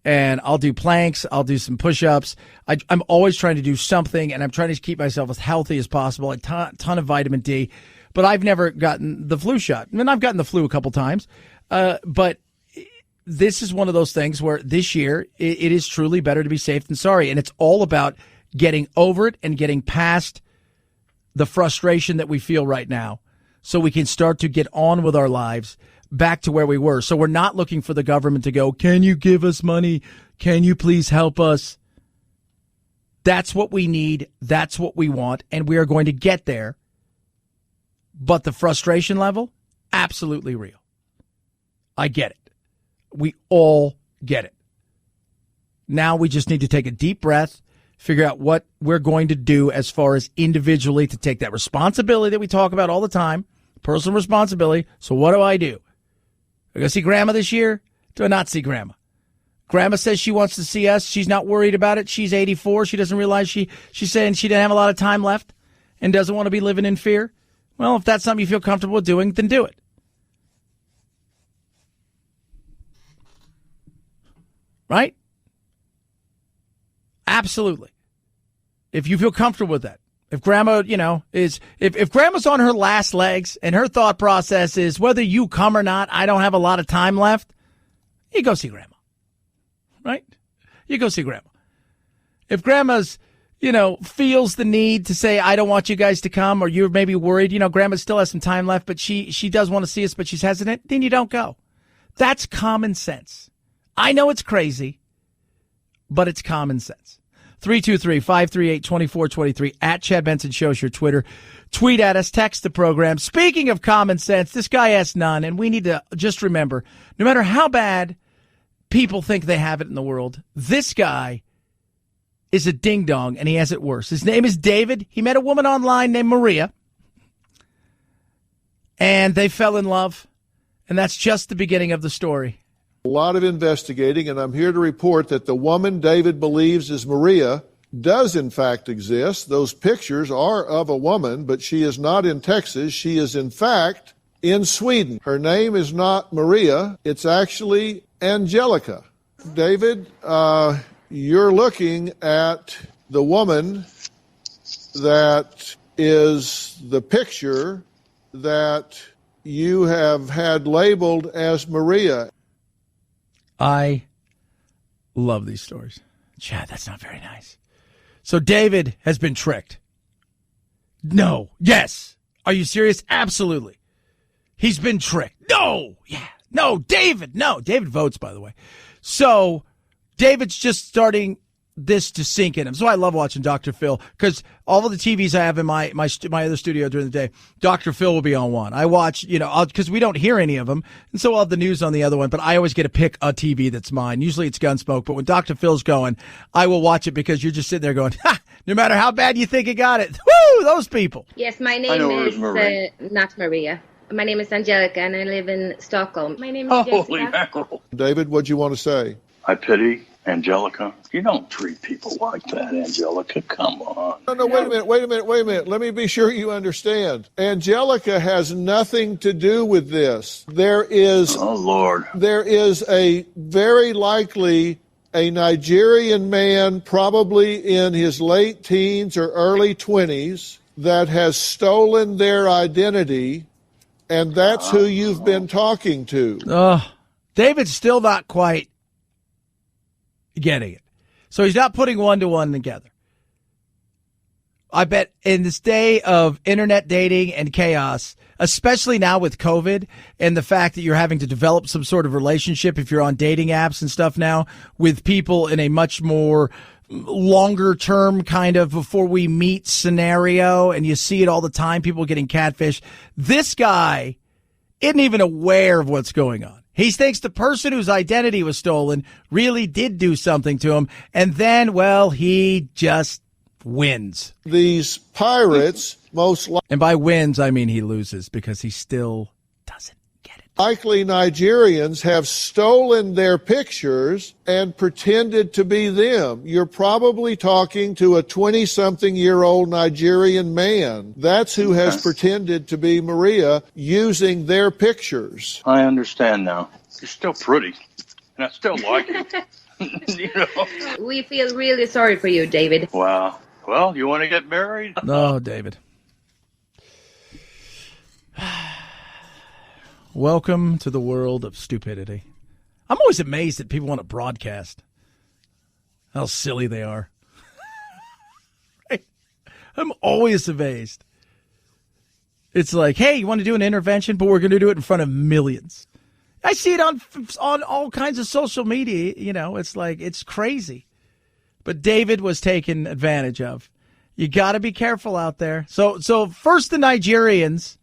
and I'll do planks. I'll do some push-ups. I'm always trying to do something, and I'm trying to keep myself as healthy as possible, a ton of vitamin D. But I've never gotten the flu shot. I mean, I've gotten the flu a couple times. But this is one of those things where this year it is truly better to be safe than sorry. And it's all about getting over it and getting past the frustration that we feel right now so we can start to get on with our lives back to where we were. So we're not looking for the government to go, can you give us money? Can you please help us? That's what we need. That's what we want. And we are going to get there. But the frustration level, absolutely real. I get it. We all get it. Now we just need to take a deep breath, figure out what we're going to do as far as individually to take that responsibility that we talk about all the time, personal responsibility. So what do? I go see Grandma this year? Do I not see Grandma? Grandma says she wants to see us. She's not worried about it. She's 84. She doesn't realize she's saying she didn't have a lot of time left and doesn't want to be living in fear. Well, if that's something you feel comfortable with doing, then do it. Right? Absolutely. If you feel comfortable with that, If grandma, if grandma's on her last legs and her thought process is whether you come or not, I don't have a lot of time left, you go see grandma. Right? You go see grandma. If grandma's, feels the need to say, I don't want you guys to come, or you're maybe worried, grandma still has some time left, but she does want to see us, but she's hesitant, then you don't go. That's common sense. I know it's crazy, but it's common sense. 323-538-2423 at Chad Benson Show's your Twitter. Tweet at us, text the program. Speaking of common sense, this guy has none, and we need to just remember, no matter how bad people think they have it in the world, this guy is a ding-dong, and he has it worse. His name is David. He met a woman online named Maria, and they fell in love, and that's just the beginning of the story. A lot of investigating, and I'm here to report that the woman David believes is Maria does in fact exist. Those pictures are of a woman, but she is not in Texas. She is in fact in Sweden. Her name is not Maria. It's actually Angelica. David, you're looking at the woman that is the picture that you have had labeled as Maria. I love these stories. Chad, that's not very nice. So David has been tricked. No. Yes. Are you serious? Absolutely. He's been tricked. No. Yeah. No, David. No. David votes, by the way. So David's just starting this to sink in him. So I love watching Dr. Phil, because all of the TVs I have in my other studio during the day, Dr. Phil will be on one. I watch, because we don't hear any of them, and so I'll have the news on the other one, but I always get to pick a TV that's mine. Usually it's Gunsmoke, but when Dr. Phil's going, I will watch it, because you're just sitting there going, ha, no matter how bad you think it got it. Woo, those people. Yes, my name is not Maria. My name is Angelica, and I live in Stockholm. My name is Jessica. Holy mackerel. David, what'd you want to say? I pity Angelica. You don't treat people like that, Angelica. Come on. No, wait a minute. Let me be sure you understand. Angelica has nothing to do with this. There is a very likely a Nigerian man, probably in his late teens or early 20s, that has stolen their identity, and that's who you've been talking to. David's still not quite getting it. So he's not putting one-to-one together. I bet in this day of internet dating and chaos, especially now with COVID and the fact that you're having to develop some sort of relationship if you're on dating apps and stuff now with people in a much more longer term kind of before we meet scenario, and you see it all the time, people getting catfish. This guy isn't even aware of what's going on. He thinks the person whose identity was stolen really did do something to him, and then, well, he just wins. These pirates most likely... And by wins, I mean he loses, because he still doesn't get it. Likely Nigerians have stolen their pictures and pretended to be them. You're probably talking to a 20-something-year-old Nigerian man. That's who has pretended to be Maria using their pictures. I understand now. You're still pretty, and I still like you. We feel really sorry for you, David. Wow. Well, you want to get married? No, David. Welcome to the world of stupidity. I'm always amazed that people want to broadcast how silly they are. Right? I'm always amazed. It's like, hey, you want to do an intervention, but we're going to do it in front of millions. I see it on all kinds of social media. It's like, it's crazy. But David was taken advantage of. You got to be careful out there. So first the Nigerians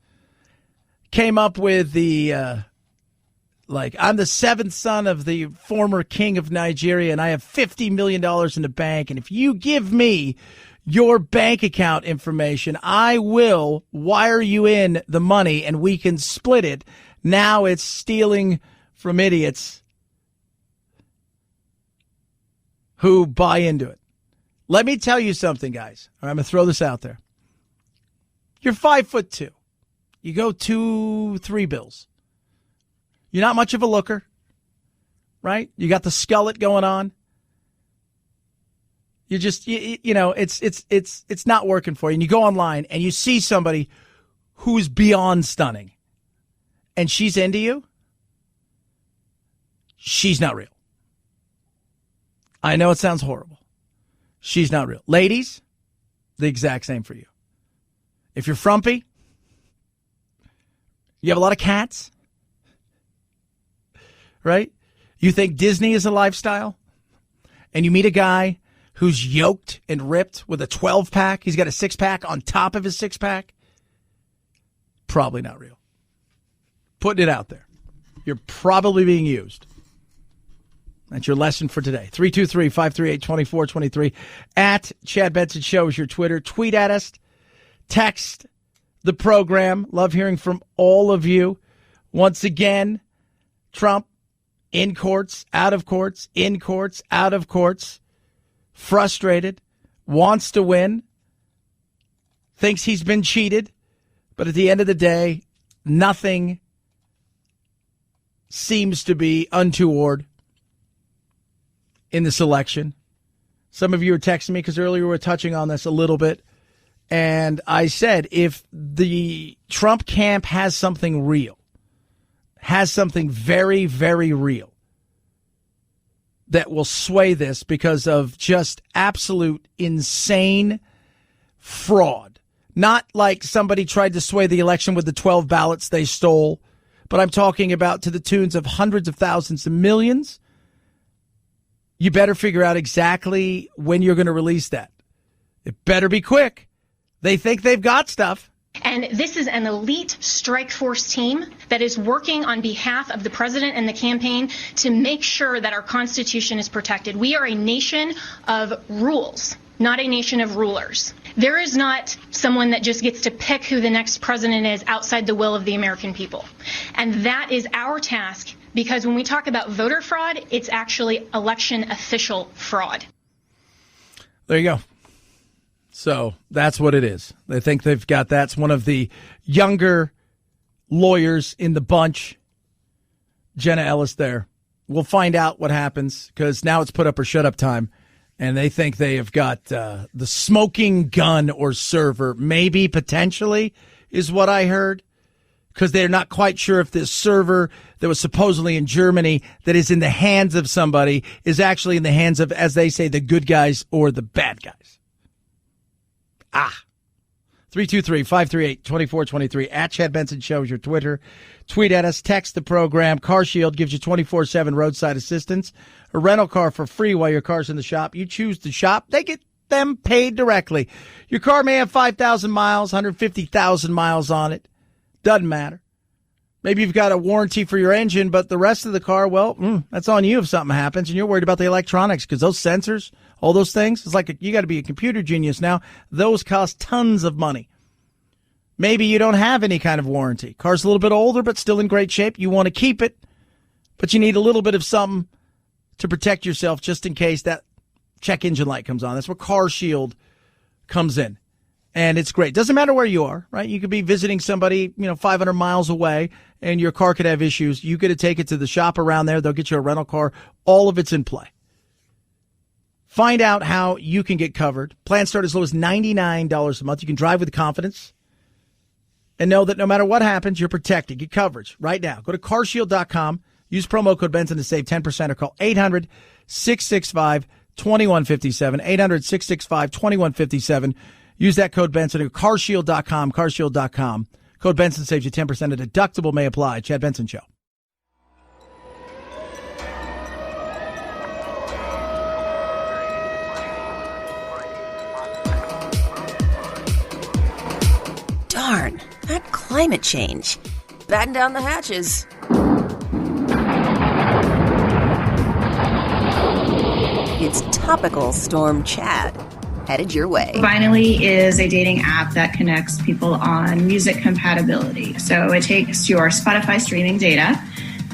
came up with the, I'm the seventh son of the former king of Nigeria, and I have $50 million in the bank. And if you give me your bank account information, I will wire you in the money and we can split it. Now it's stealing from idiots who buy into it. Let me tell you something, guys. I'm going to throw this out there. You're 5'2". You go 2-3 bills. You're not much of a looker, right? You got the skullet going on. You just, it's not working for you. And you go online and you see somebody who's beyond stunning and she's into you. She's not real. I know it sounds horrible. She's not real. Ladies, the exact same for you. If you're frumpy, you have a lot of cats, right? You think Disney is a lifestyle, and you meet a guy who's yoked and ripped with a 12-pack. He's got a 6-pack on top of his 6-pack. Probably not real. Putting it out there. You're probably being used. That's your lesson for today. 323-538-2423. At Chad Benson Show is your Twitter. Tweet at us. Text the program. Love hearing from all of you. Once again, Trump in courts, out of courts, in courts, out of courts. Frustrated. Wants to win. Thinks he's been cheated. But at the end of the day, nothing seems to be untoward in this election. Some of you are texting me because earlier we were touching on this a little bit. And I said, if the Trump camp has something real, has something very, very real that will sway this because of just absolute insane fraud. Not like somebody tried to sway the election with the 12 ballots they stole, but I'm talking about to the tunes of hundreds of thousands and millions. You better figure out exactly when you're going to release that. It better be quick. They think they've got stuff. And this is an elite strike force team that is working on behalf of the president and the campaign to make sure that our Constitution is protected. We are a nation of rules, not a nation of rulers. There is not someone that just gets to pick who the next president is outside the will of the American people. And that is our task, because when we talk about voter fraud, it's actually election official fraud. There you go. So that's what it is. They think they've got that. It's one of the younger lawyers in the bunch, Jenna Ellis there. We'll find out what happens because now it's put up or shut up time. And they think they have got the smoking gun or server, maybe potentially is what I heard, because they're not quite sure if this server that was supposedly in Germany that is in the hands of somebody is actually in the hands of, as they say, the good guys or the bad guys. 323-538-2423. At Chad Benson Show is your Twitter. Tweet at us. Text the program. Car Shield gives you 24/7 roadside assistance. A rental car for free while your car's in the shop. You choose the shop. They get them paid directly. Your car may have 5,000 miles, 150,000 miles on it. Doesn't matter. Maybe you've got a warranty for your engine, but the rest of the car, well, that's on you if something happens, and you're worried about the electronics because those sensors, all those things, it's like you got to be a computer genius now. Those cost tons of money. Maybe you don't have any kind of warranty. Car's a little bit older, but still in great shape. You want to keep it, but you need a little bit of something to protect yourself just in case that check engine light comes on. That's where Car Shield comes in. And it's great. Doesn't matter where you are, right? You could be visiting somebody, 500 miles away, and your car could have issues. You get to take it to the shop around there. They'll get you a rental car. All of it's in play. Find out how you can get covered. Plans start as low as $99 a month. You can drive with confidence and know that no matter what happens, you're protected. Get coverage right now. Go to carshield.com. Use promo code Benson to save 10% or call 800-665-2157. 800-665-2157. Use that code Benson at carshield.com, carshield.com. Code Benson saves you 10%. A deductible may apply. Chad Benson Show. Darn, that climate change. Batten down the hatches. It's Topical Storm Chad. Headed your way. Finally is a dating app that connects people on music compatibility. So it takes your Spotify streaming data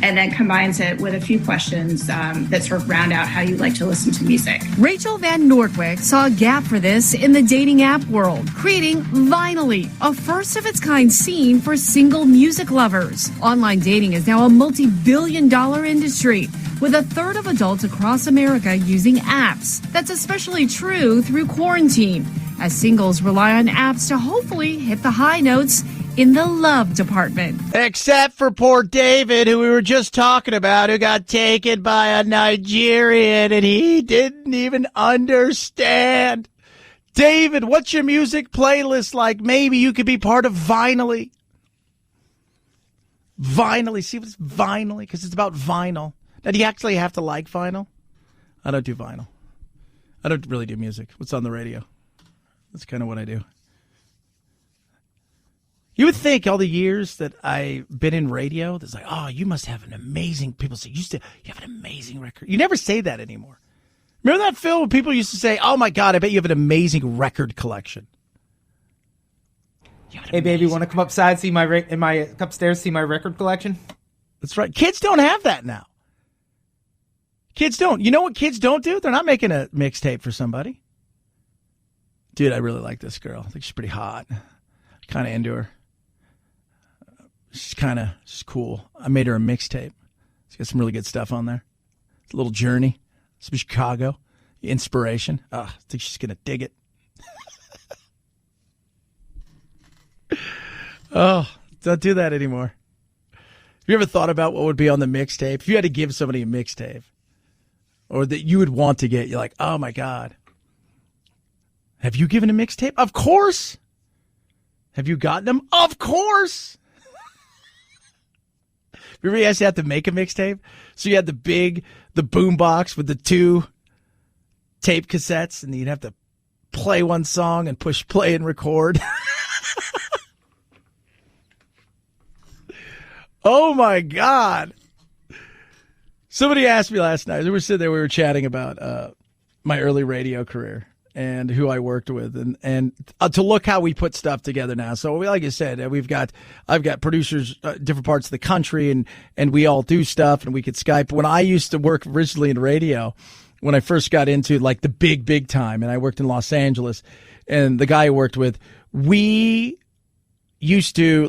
and then combines it with a few questions that sort of round out how you like to listen to music. Rachel Van Nortwick saw a gap for this in the dating app world, creating Vinally, a first-of-its-kind scene for single music lovers. Online dating is now a multi-billion-dollar industry. with a third of adults across America using apps. That's especially true through quarantine, as singles rely on apps to hopefully hit the high notes in the love department. Except for poor David, who we were just talking about, who got taken by a Nigerian, and he didn't even understand. David, what's your music playlist like? Maybe you could be part of Vinily. Vinily. See what's Vinily? Because it's about vinyl. Now, do you actually have to like vinyl? I don't do vinyl. I don't really do music. What's on the radio? That's kind of what I do. You would think all the years that I've been in radio, there's like, oh, you must have an amazing, people say, you have an amazing record. You never say that anymore. Remember that, Phil, when people used to say, oh, my God, I bet you have an amazing record collection. Hey, baby, want to come upstairs, see my record collection? That's right. Kids don't have that now. Kids don't. You know what kids don't do? They're not making a mixtape for somebody. Dude, I really like this girl. I think she's pretty hot. Kind of into her. She's cool. I made her a mixtape. She's got some really good stuff on there. It's a little journey. Some Chicago. Inspiration. I think she's going to dig it. Oh, don't do that anymore. Have you ever thought about what would be on the mixtape? If you had to give somebody a mixtape, or that you would want to get, you're like, oh my God. Have you given a mixtape? Of course. Have you gotten them? Of course. Remember you guys had to make a mixtape? So you had the boom box with the 2 tape cassettes, and you'd have to play one song and push play and record. Oh my God. Somebody asked me last night, we were sitting there, we were chatting about my early radio career and who I worked with, and to look how we put stuff together now. So like I said, I've got producers, different parts of the country, and we all do stuff, and we could Skype. When I used to work originally in radio, when I first got into like the big time, and I worked in Los Angeles, and the guy I worked with, we used to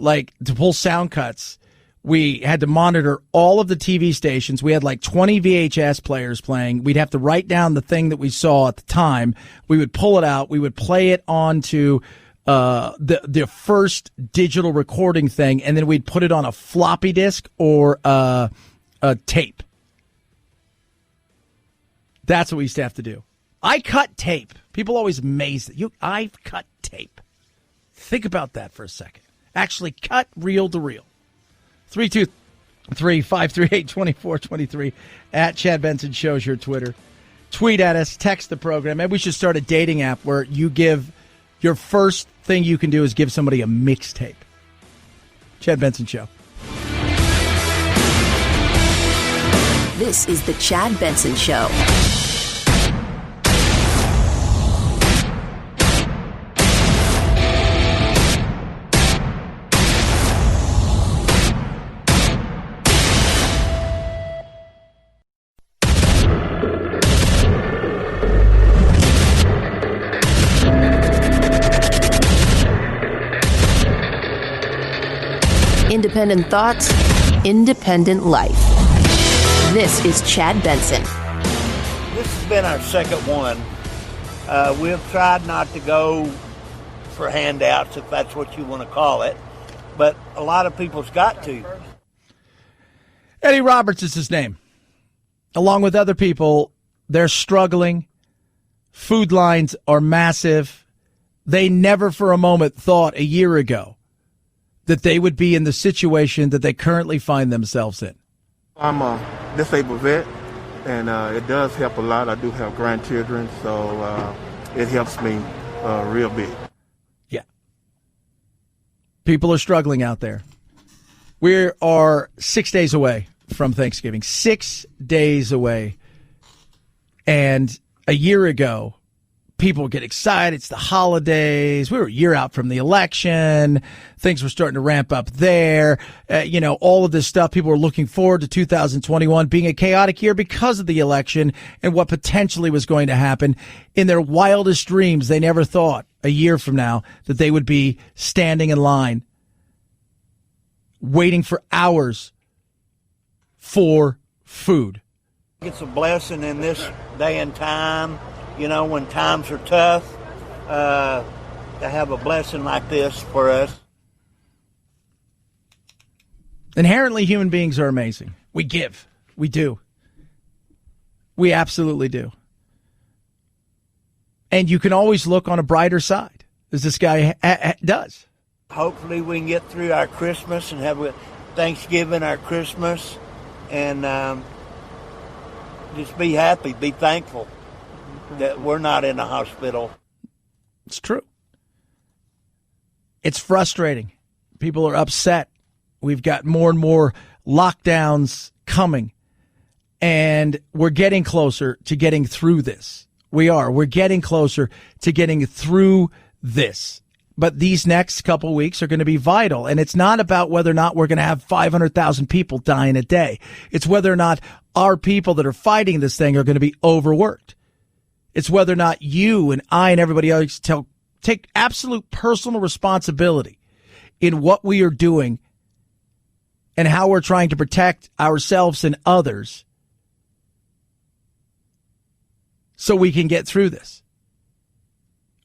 pull sound cuts. We had to monitor all of the TV stations. We had like 20 VHS players playing. We'd have to write down the thing that we saw at the time. We would pull it out. We would play it onto the first digital recording thing, and then we'd put it on a floppy disk or a tape. That's what we used to have to do. I cut tape. People always amazed that I've cut tape. Think about that for a second. Actually cut reel to reel. 323-538-2423 at Chad Benson Show's your Twitter. Tweet at us, text the program. Maybe we should start a dating app where you give your first thing you can do is give somebody a mixtape. Chad Benson Show. This is the Chad Benson Show. Independent thoughts, independent life. This is Chad Benson. This has been our second one. We've tried not to go for handouts, if that's what you want to call it, but a lot of people's got to. Eddie Roberts is his name. Along with other people, they're struggling. Food lines are massive. They never for a moment thought a year ago that they would be in the situation that they currently find themselves in. I'm a disabled vet, and it does help a lot. I do have grandchildren, so it helps me real big. Yeah. People are struggling out there. We are 6 days away from Thanksgiving. 6 days away. And a year ago, people get excited. It's the holidays. We were a year out from the election. Things were starting to ramp up there. All of this stuff. People were looking forward to 2021 being a chaotic year because of the election and what potentially was going to happen. In their wildest dreams, they never thought a year from now that they would be standing in line, waiting for hours for food. It's a blessing in this day and time, when times are tough, to have a blessing like this for us. Inherently, human beings are amazing. We give. We do. We absolutely do. And you can always look on a brighter side, as this guy does. Hopefully we can get through our Christmas and have Thanksgiving, our Christmas, and just be happy, be thankful that we're not in a hospital. It's true. It's frustrating. People are upset. We've got more and more lockdowns coming, and we're getting closer to getting through this. We are. We're getting closer to getting through this. But these next couple weeks are going to be vital. And it's not about whether or not we're going to have 500,000 people dying a day. It's whether or not our people that are fighting this thing are going to be overworked. It's whether or not you and I and everybody else take absolute personal responsibility in what we are doing and how we're trying to protect ourselves and others so we can get through this.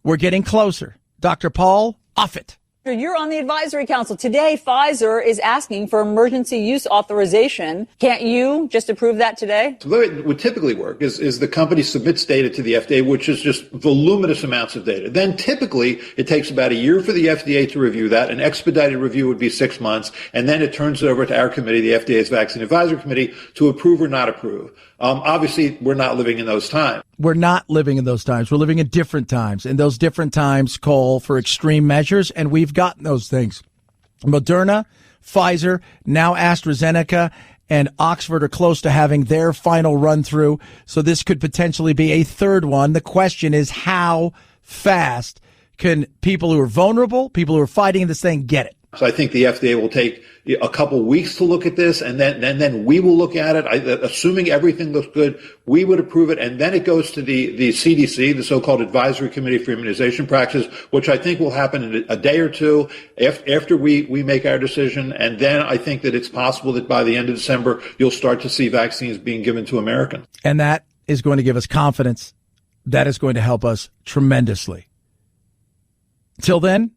We're getting closer. Dr. Paul Offit. You're on the advisory council. Today, Pfizer is asking for emergency use authorization. Can't you just approve that today? So the way it would typically work is the company submits data to the FDA, which is just voluminous amounts of data. Then typically it takes about a year for the FDA to review that. An expedited review would be 6 months. And then it turns it over to our committee, the FDA's Vaccine Advisory Committee, to approve or not approve. Obviously, we're not living in those times. We're not living in those times. We're living in different times. And those different times call for extreme measures. And we've gotten those things. Moderna, Pfizer, now AstraZeneca, and Oxford are close to having their final run through. So this could potentially be a third one. The question is, how fast can people who are vulnerable, people who are fighting this thing, get it? So I think the FDA will take a couple weeks to look at this, and then we will look at it. Assuming everything looks good, we would approve it, and then it goes to the CDC, the so-called Advisory Committee for Immunization Practices, which I think will happen in a day or two after we make our decision. And then I think that it's possible that by the end of December, you'll start to see vaccines being given to Americans. And that is going to give us confidence. That is going to help us tremendously. Till then,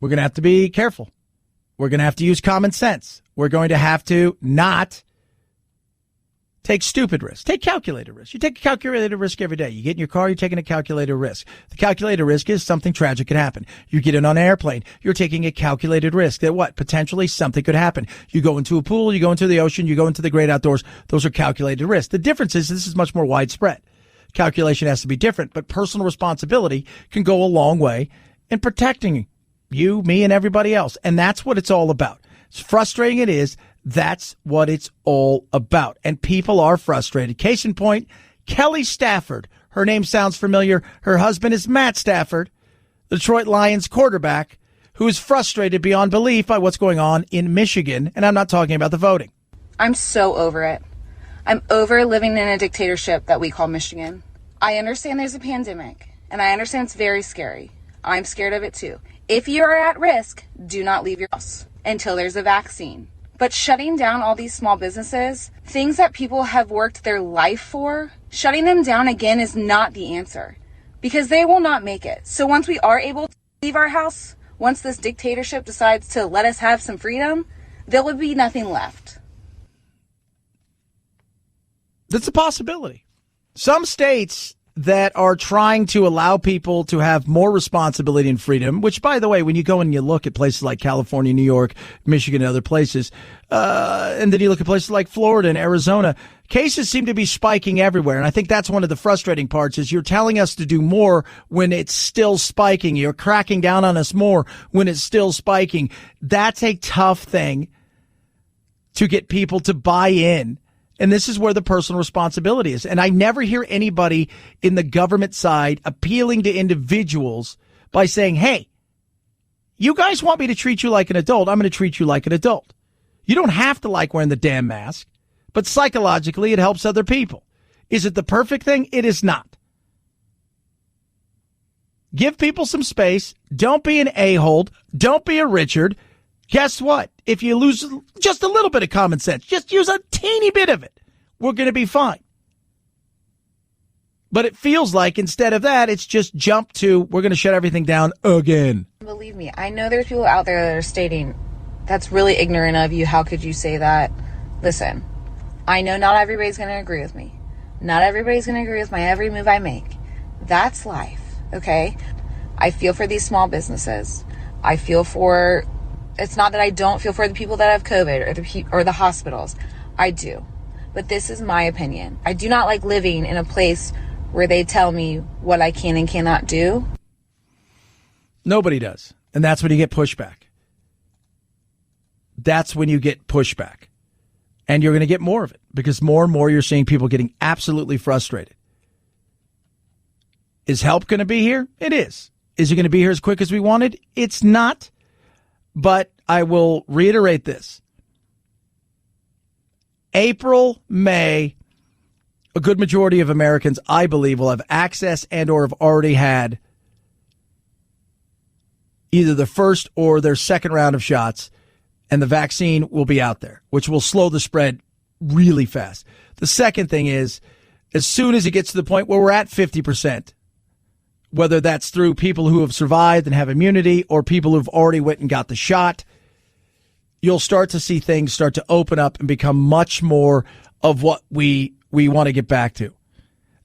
we're going to have to be careful. We're going to have to use common sense. We're going to have to not take stupid risks. Take calculated risks. You take a calculated risk every day. You get in your car, you're taking a calculated risk. The calculated risk is something tragic could happen. You get in on an airplane, you're taking a calculated risk that what? Potentially something could happen. You go into a pool, you go into the ocean, you go into the great outdoors. Those are calculated risks. The difference is this is much more widespread. Calculation has to be different, but personal responsibility can go a long way in protecting you, me, and everybody else. And that's what it's all about. As frustrating it is, that's what it's all about. And people are frustrated. Case in point, Kelly Stafford. Her name sounds familiar. Her husband is Matt Stafford, the Detroit Lions quarterback, who is frustrated beyond belief by what's going on in Michigan. And I'm not talking about the voting. I'm so over it. I'm over living in a dictatorship that we call Michigan. I understand there's a pandemic, and I understand it's very scary. I'm scared of it too. If you are at risk, do not leave your house until there's a vaccine. But shutting down all these small businesses, things that people have worked their life for, shutting them down again is not the answer because they will not make it. So once we are able to leave our house, once this dictatorship decides to let us have some freedom, there will be nothing left. That's a possibility. Some states that are trying to allow people to have more responsibility and freedom, which, by the way, when you go and you look at places like California, New York, Michigan, and other places, and then you look at places like Florida and Arizona, cases seem to be spiking everywhere. And I think that's one of the frustrating parts is you're telling us to do more when it's still spiking. You're cracking down on us more when it's still spiking. That's a tough thing to get people to buy in. And this is where the personal responsibility is. And I never hear anybody in the government side appealing to individuals by saying, hey, you guys want me to treat you like an adult. I'm going to treat you like an adult. You don't have to like wearing the damn mask, but psychologically it helps other people. Is it the perfect thing? It is not. Give people some space. Don't be an a-hole. Don't be a Richard. Guess what? If you lose just a little bit of common sense, just use a teeny bit of it. we're going to be fine. But it feels like instead of that, it's just jump to, we're going to shut everything down again. Believe me, I know there's people out there that are stating, that's really ignorant of you. How could you say that? Listen, I know not everybody's going to agree with me. Not everybody's going to agree with my every move I make. That's life, okay? I feel for these small businesses. I feel for, it's not that I don't feel for the people that have COVID or the hospitals. I do. But this is my opinion. I do not like living in a place where they tell me what I can and cannot do. Nobody does. And that's when you get pushback. That's when you get pushback. And you're going to get more of it because more and more you're seeing people getting absolutely frustrated. Is help going to be here? It is. Is it going to be here as quick as we wanted? It's not. But I will reiterate this. April, May, a good majority of Americans, I believe, will have access and or have already had either the first or their second round of shots, and the vaccine will be out there, which will slow the spread really fast. The second thing is, as soon as it gets to the point where we're at 50%, whether that's through people who have survived and have immunity or people who've already went and got the shot, you'll start to see things start to open up and become much more of what we want to get back to.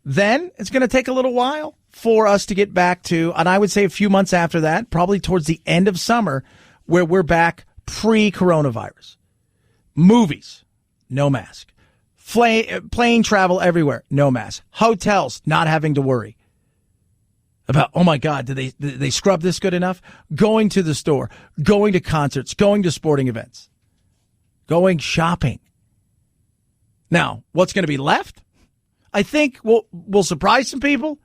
Then it's going to take a little while for us to get back to, and I would say a few months after that, probably towards the end of summer, where we're back pre-coronavirus. Movies, no mask. Plane travel everywhere, no mask. Hotels, not having to worry about, oh my God, did they scrub this good enough? Going to the store, going to concerts, going to sporting events, going shopping. Now, what's going to be left? I think we'll surprise some people,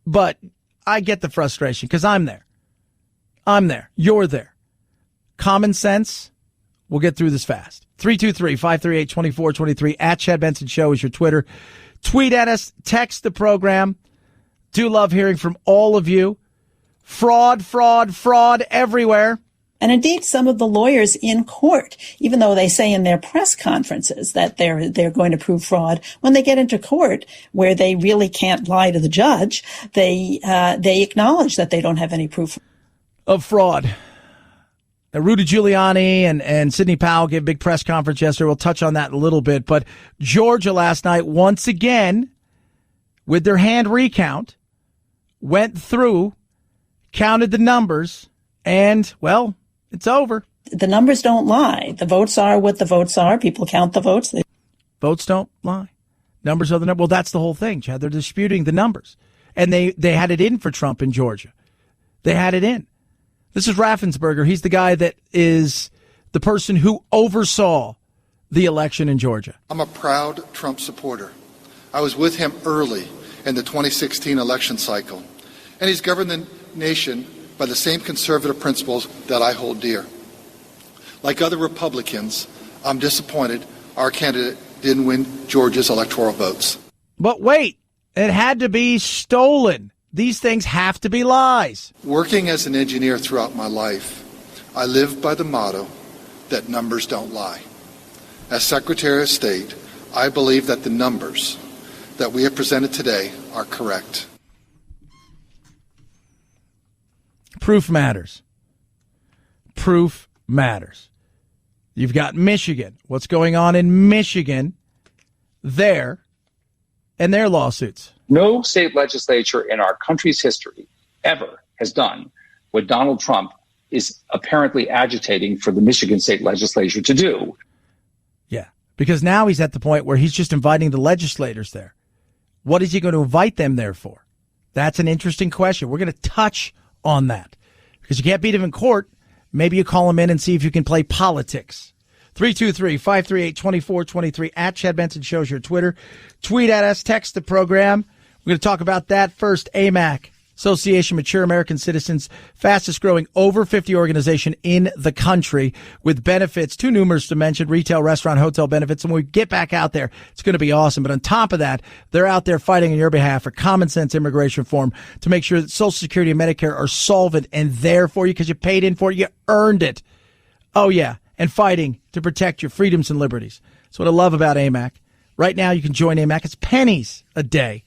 but I get the frustration because I'm there. I'm there. You're there. Common sense. We'll get through this fast. 323-538-2423 at Chad Benson Show is your Twitter. Tweet at us. Text the program. Do love hearing from all of you. Fraud, fraud, fraud everywhere. And indeed, some of the lawyers in court, even though they say in their press conferences that they're going to prove fraud, when they get into court where they really can't lie to the judge, they acknowledge that they don't have any proof of fraud. Now, Rudy Giuliani and Sidney Powell gave a big press conference yesterday. We'll touch on that in a little bit. But Georgia last night, once again, with their hand recount, went through, counted the numbers, and, well, it's over. The numbers don't lie. The votes are what the votes are. People count the votes. Votes don't lie. Numbers are the numbers. Well, that's the whole thing, Chad. They're disputing the numbers. And they had it in for Trump in Georgia. They had it in. This is Raffensperger. He's the guy that is the person who oversaw the election in Georgia. I'm a proud Trump supporter. I was with him early in the 2016 election cycle, and he's governed the nation by the same conservative principles that I hold dear. Like other Republicans, I'm disappointed our candidate didn't win Georgia's electoral votes. But wait, it had to be stolen. These things have to be lies. Working as an engineer throughout my life, I live by the motto that numbers don't lie. As Secretary of State, I believe that the numbers that we have presented today are correct. Proof matters. Proof matters. You've got Michigan. What's going on in Michigan there and their lawsuits? No state legislature in our country's history ever has done what Donald Trump is apparently agitating for the Michigan state legislature to do. Yeah, because now he's at the point where he's just inviting the legislators there. What is he going to invite them there for? That's an interesting question. We're going to touch on that because you can't beat him in court. Maybe you call him in and see if you can play politics. 323-538-2423 at Chad Benson Show's your Twitter. Tweet at us, text the program. We're going to talk about that first. AMAC, Association of Mature American Citizens, fastest growing over 50 organization in the country with benefits too numerous to mention, retail, restaurant, hotel benefits. And when we get back out there, it's going to be awesome. But on top of that, they're out there fighting on your behalf for common sense immigration reform to make sure that Social Security and Medicare are solvent and there for you because you paid in for it. You earned it. Oh, yeah. And fighting to protect your freedoms and liberties. That's what I love about AMAC. Right now, you can join AMAC. It's pennies a day.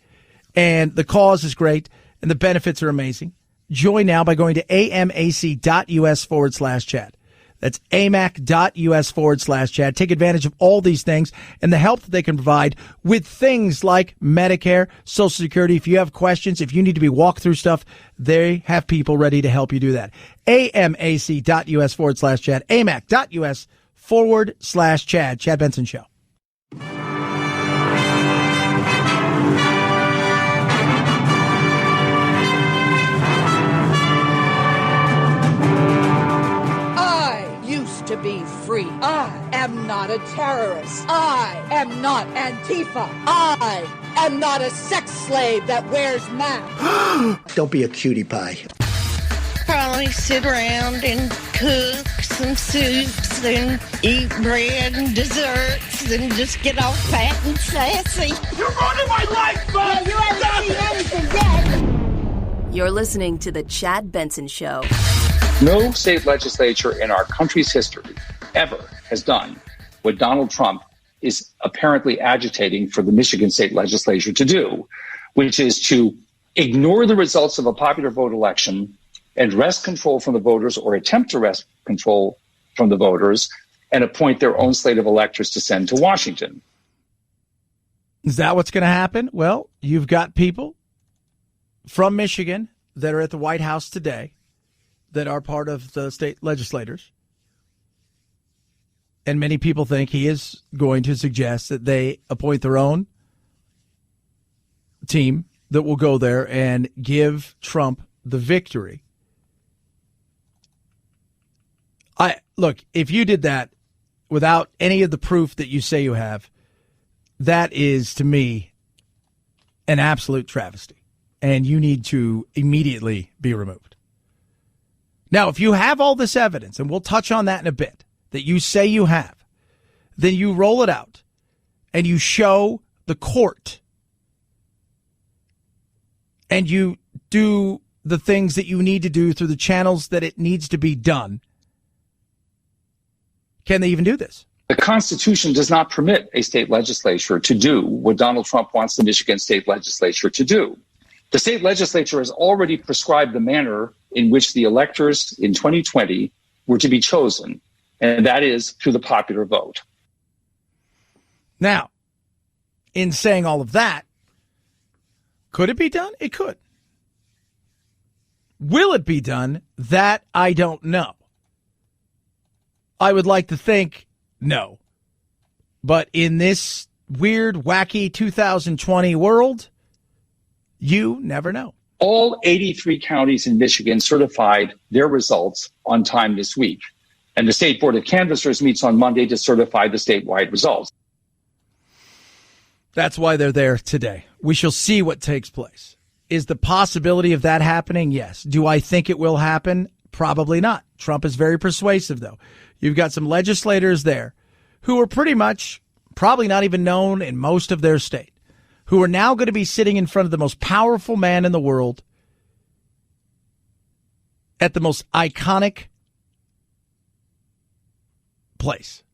And the cause is great, and the benefits are amazing. Join now by going to amac.us/chat. That's amac.us/chat. Take advantage of all these things and the help that they can provide with things like Medicare, Social Security. If you have questions, if you need to be walked through stuff, they have people ready to help you do that. amac.us/chat. amac.us/chat. Chad Benson Show. To be free. I am not a terrorist. I am not Antifa. I am not a sex slave that wears masks. Don't be a cutie pie. Probably sit around and cook some soups and eat bread and desserts and just get all fat and sassy. You're ruining my life, man! You haven't seen anything yet! You're listening to The Chad Benson Show. No state legislature in our country's history ever has done what Donald Trump is apparently agitating for the Michigan state legislature to do, which is to ignore the results of a popular vote election and wrest control from the voters, or attempt to wrest control from the voters, and appoint their own slate of electors to send to Washington. Is that what's going to happen? Well, you've got people from Michigan that are at the White House today that are part of the state legislators. And many people think he is going to suggest that they appoint their own team that will go there and give Trump the victory. Look, if you did that without any of the proof that you say you have, that is, to me, an absolute travesty. And you need to immediately be removed. Now, if you have all this evidence, and we'll touch on that in a bit, that you say you have, then you roll it out and you show the court and you do the things that you need to do through the channels that it needs to be done. Can they even do this? The Constitution does not permit a state legislature to do what Donald Trump wants the Michigan state legislature to do. The state legislature has already prescribed the manner in which the electors in 2020 were to be chosen, and that is through the popular vote. Now, in saying all of that, could it be done? It could. Will it be done? That I don't know. I would like to think no. But in this weird, wacky 2020 world, you never know. All 83 counties in Michigan certified their results on time this week. And the State Board of Canvassers meets on Monday to certify the statewide results. That's why they're there today. We shall see what takes place. Is the possibility of that happening? Yes. Do I think it will happen? Probably not. Trump is very persuasive, though. You've got some legislators there who are pretty much probably not even known in most of their state, who are now going to be sitting in front of the most powerful man in the world at the most iconic place,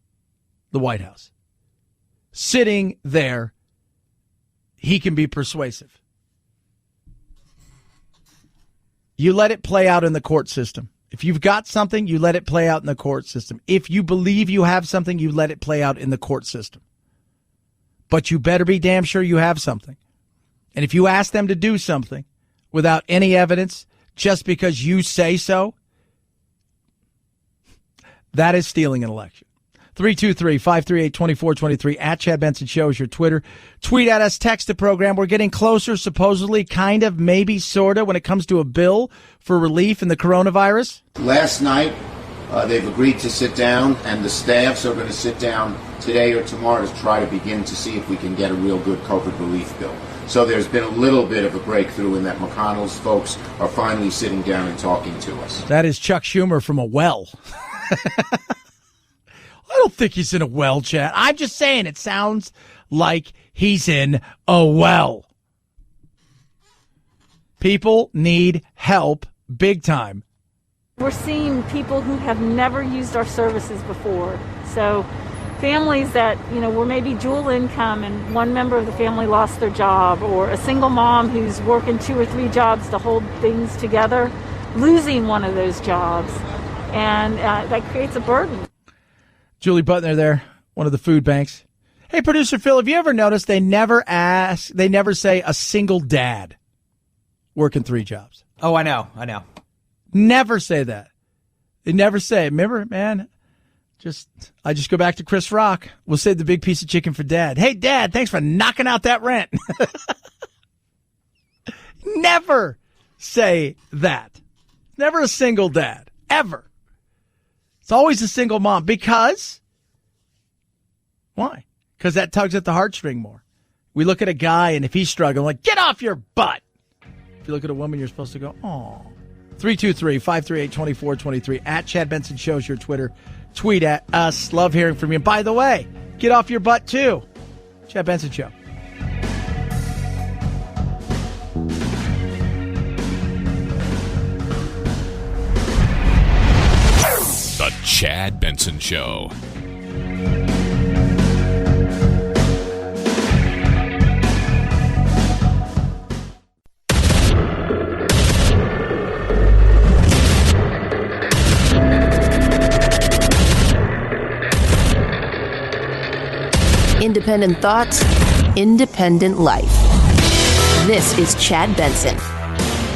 the White House. Sitting there, he can be persuasive. You let it play out in the court system. If you've got something, you let it play out in the court system. If you believe you have something, you let it play out in the court system. But you better be damn sure you have something. And if you ask them to do something without any evidence, just because you say so, that is stealing an election. 323-538-2423 at Chad Benson Show is your Twitter. Tweet at us, text the program. We're getting closer, supposedly, kind of, maybe, sort of, when it comes to a bill for relief in the coronavirus. Last night, they've agreed to sit down, and the staffs are going to sit down today or tomorrow to try to begin to see if we can get a real good COVID relief bill. So there's been a little bit of a breakthrough in that McConnell's folks are finally sitting down and talking to us. That is Chuck Schumer from a well. I don't think he's in a well, Chad. I'm just saying it sounds like he's in a well. People need help big time. We're seeing people who have never used our services before. So families that, were maybe dual income and one member of the family lost their job, or a single mom who's working 2 or 3 jobs to hold things together, losing one of those jobs. And that creates a burden. Julie Butner there, one of the food banks. Hey, producer Phil, have you ever noticed they never say a single dad working 3 jobs? Oh, I know. Never say that. They never say, remember, man, I just go back to Chris Rock. We'll save the big piece of chicken for Dad. Hey, Dad, thanks for knocking out that rent. Never say that. Never a single dad, ever. It's always a single mom. Because? Why? Because that tugs at the heartstring more. We look at a guy, and if he's struggling, like, get off your butt. If you look at a woman, you're supposed to go, aw. 323-538-2423. At Chad Benson Show's your Twitter. Tweet at us. Love hearing from you. And by the way, get off your butt, too. Chad Benson Show. The Chad Benson Show. Independent thoughts, independent life. This is Chad Benson.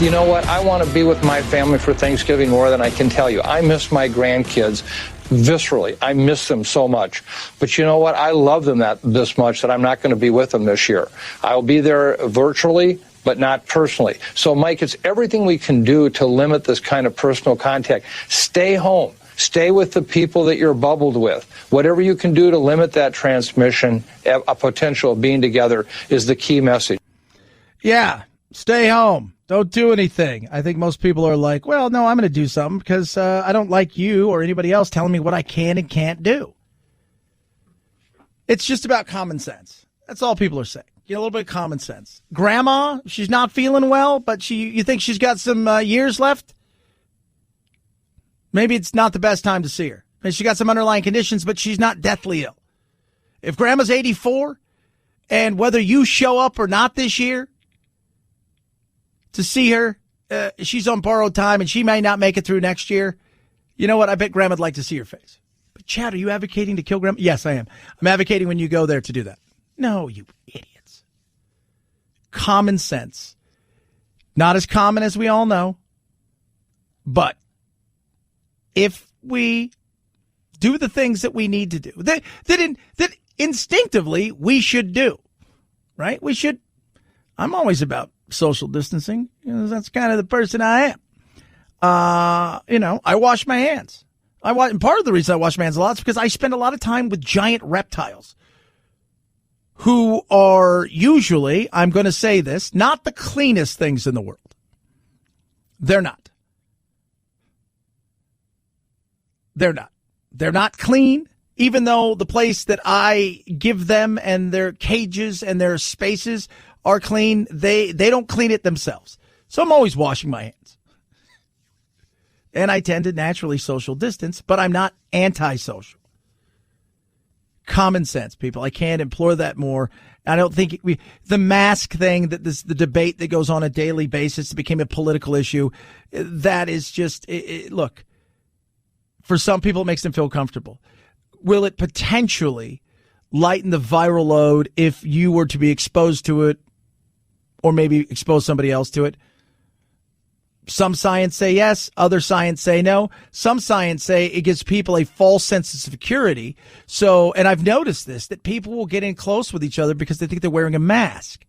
You know what? I want to be with my family for Thanksgiving more than I can tell you. I miss my grandkids viscerally. I miss them so much. But you know what? I love them this much that I'm not going to be with them this year. I'll be there virtually, but not personally. So, Mike, it's everything we can do to limit this kind of personal contact. Stay home. Stay with the people that you're bubbled with. Whatever you can do to limit that transmission, a potential of being together, is the key message. Yeah, stay home. Don't do anything. I think most people are like, well, no, I'm going to do something because I don't like you or anybody else telling me what I can and can't do. It's just about common sense. That's all people are saying. Get a little bit of common sense. Grandma, she's not feeling well, but you think she's got some years left? Maybe it's not the best time to see her. Maybe she got some underlying conditions, but she's not deathly ill. If Grandma's 84, and whether you show up or not this year to see her, she's on borrowed time, and she may not make it through next year. You know what? I bet Grandma'd like to see your face. But, Chad, are you advocating to kill Grandma? Yes, I am. I'm advocating when you go there to do that. No, you idiots. Common sense. Not as common as we all know, but if we do the things that we need to do, that instinctively we should do, right? We should. I'm always about social distancing. That's kind of the person I am. I wash my hands. And part of the reason I wash my hands a lot is because I spend a lot of time with giant reptiles who are usually, I'm going to say this, not the cleanest things in the world. They're not. They're not clean, even though the place that I give them and their cages and their spaces are clean. They don't clean it themselves. So I'm always washing my hands. And I tend to naturally social distance, but I'm not antisocial. Common sense, people. I can't implore that more. I don't think the mask thing, the debate that goes on a daily basis became a political issue. That is just, look. For some people, it makes them feel comfortable. Will it potentially lighten the viral load if you were to be exposed to it or maybe expose somebody else to it? Some science say yes. Other science say no. Some science say it gives people a false sense of security. So, and I've noticed this, that people will get in close with each other because they think they're wearing a mask.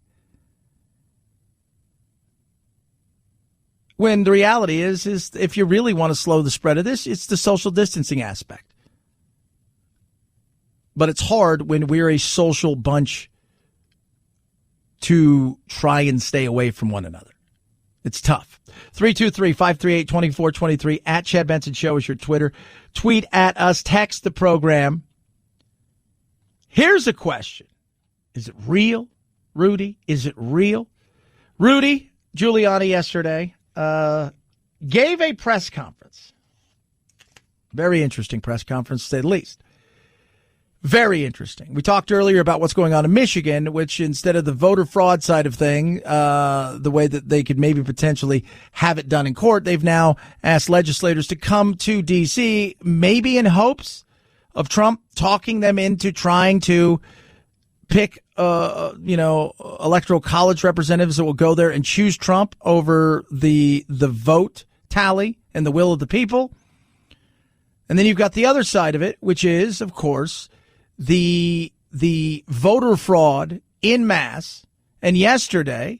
When the reality is if you really want to slow the spread of this, it's the social distancing aspect. But it's hard when we're a social bunch to try and stay away from one another. It's tough. 323-538-2423. At Chad Benson Show is your Twitter. Tweet at us. Text the program. Here's a question. Is it real, Rudy? Is it real? Rudy Giuliani yesterday gave a press conference. Very interesting press conference, to say the least. Very interesting. We talked earlier about what's going on in Michigan, which instead of the voter fraud side of thing, the way that they could maybe potentially have it done in court, they've now asked legislators to come to D.C., maybe in hopes of Trump talking them into trying to pick, electoral college representatives that will go there and choose Trump over the vote tally and the will of the people. And then you've got the other side of it, which is, of course, the voter fraud in mass. And yesterday,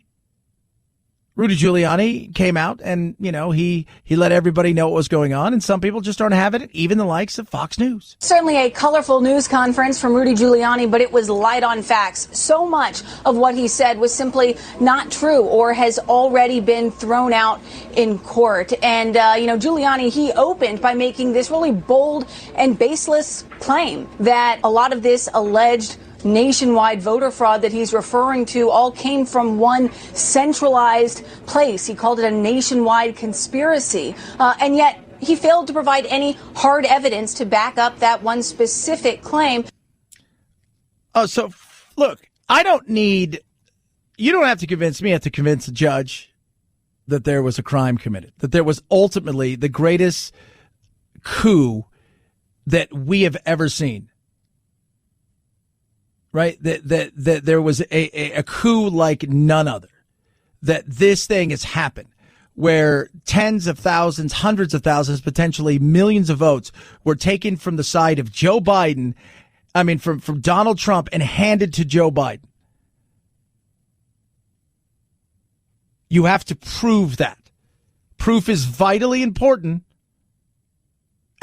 Rudy Giuliani came out and, he let everybody know what was going on. And some people just aren't having it, even the likes of Fox News. Certainly a colorful news conference from Rudy Giuliani, but it was light on facts. So much of what he said was simply not true or has already been thrown out in court. And, Giuliani, he opened by making this really bold and baseless claim that a lot of this alleged nationwide voter fraud that he's referring to all came from one centralized place. He called it a nationwide conspiracy. And yet he failed to provide any hard evidence to back up that one specific claim. Oh, so look, you don't have to convince me. I have to convince a judge that there was a crime committed, that there was ultimately the greatest coup that we have ever seen. Right? That there was a coup like none other. That this thing has happened where tens of thousands, hundreds of thousands, potentially millions of votes were taken from the side of Joe Biden. From Donald Trump and handed to Joe Biden. You have to prove that. Proof is vitally important.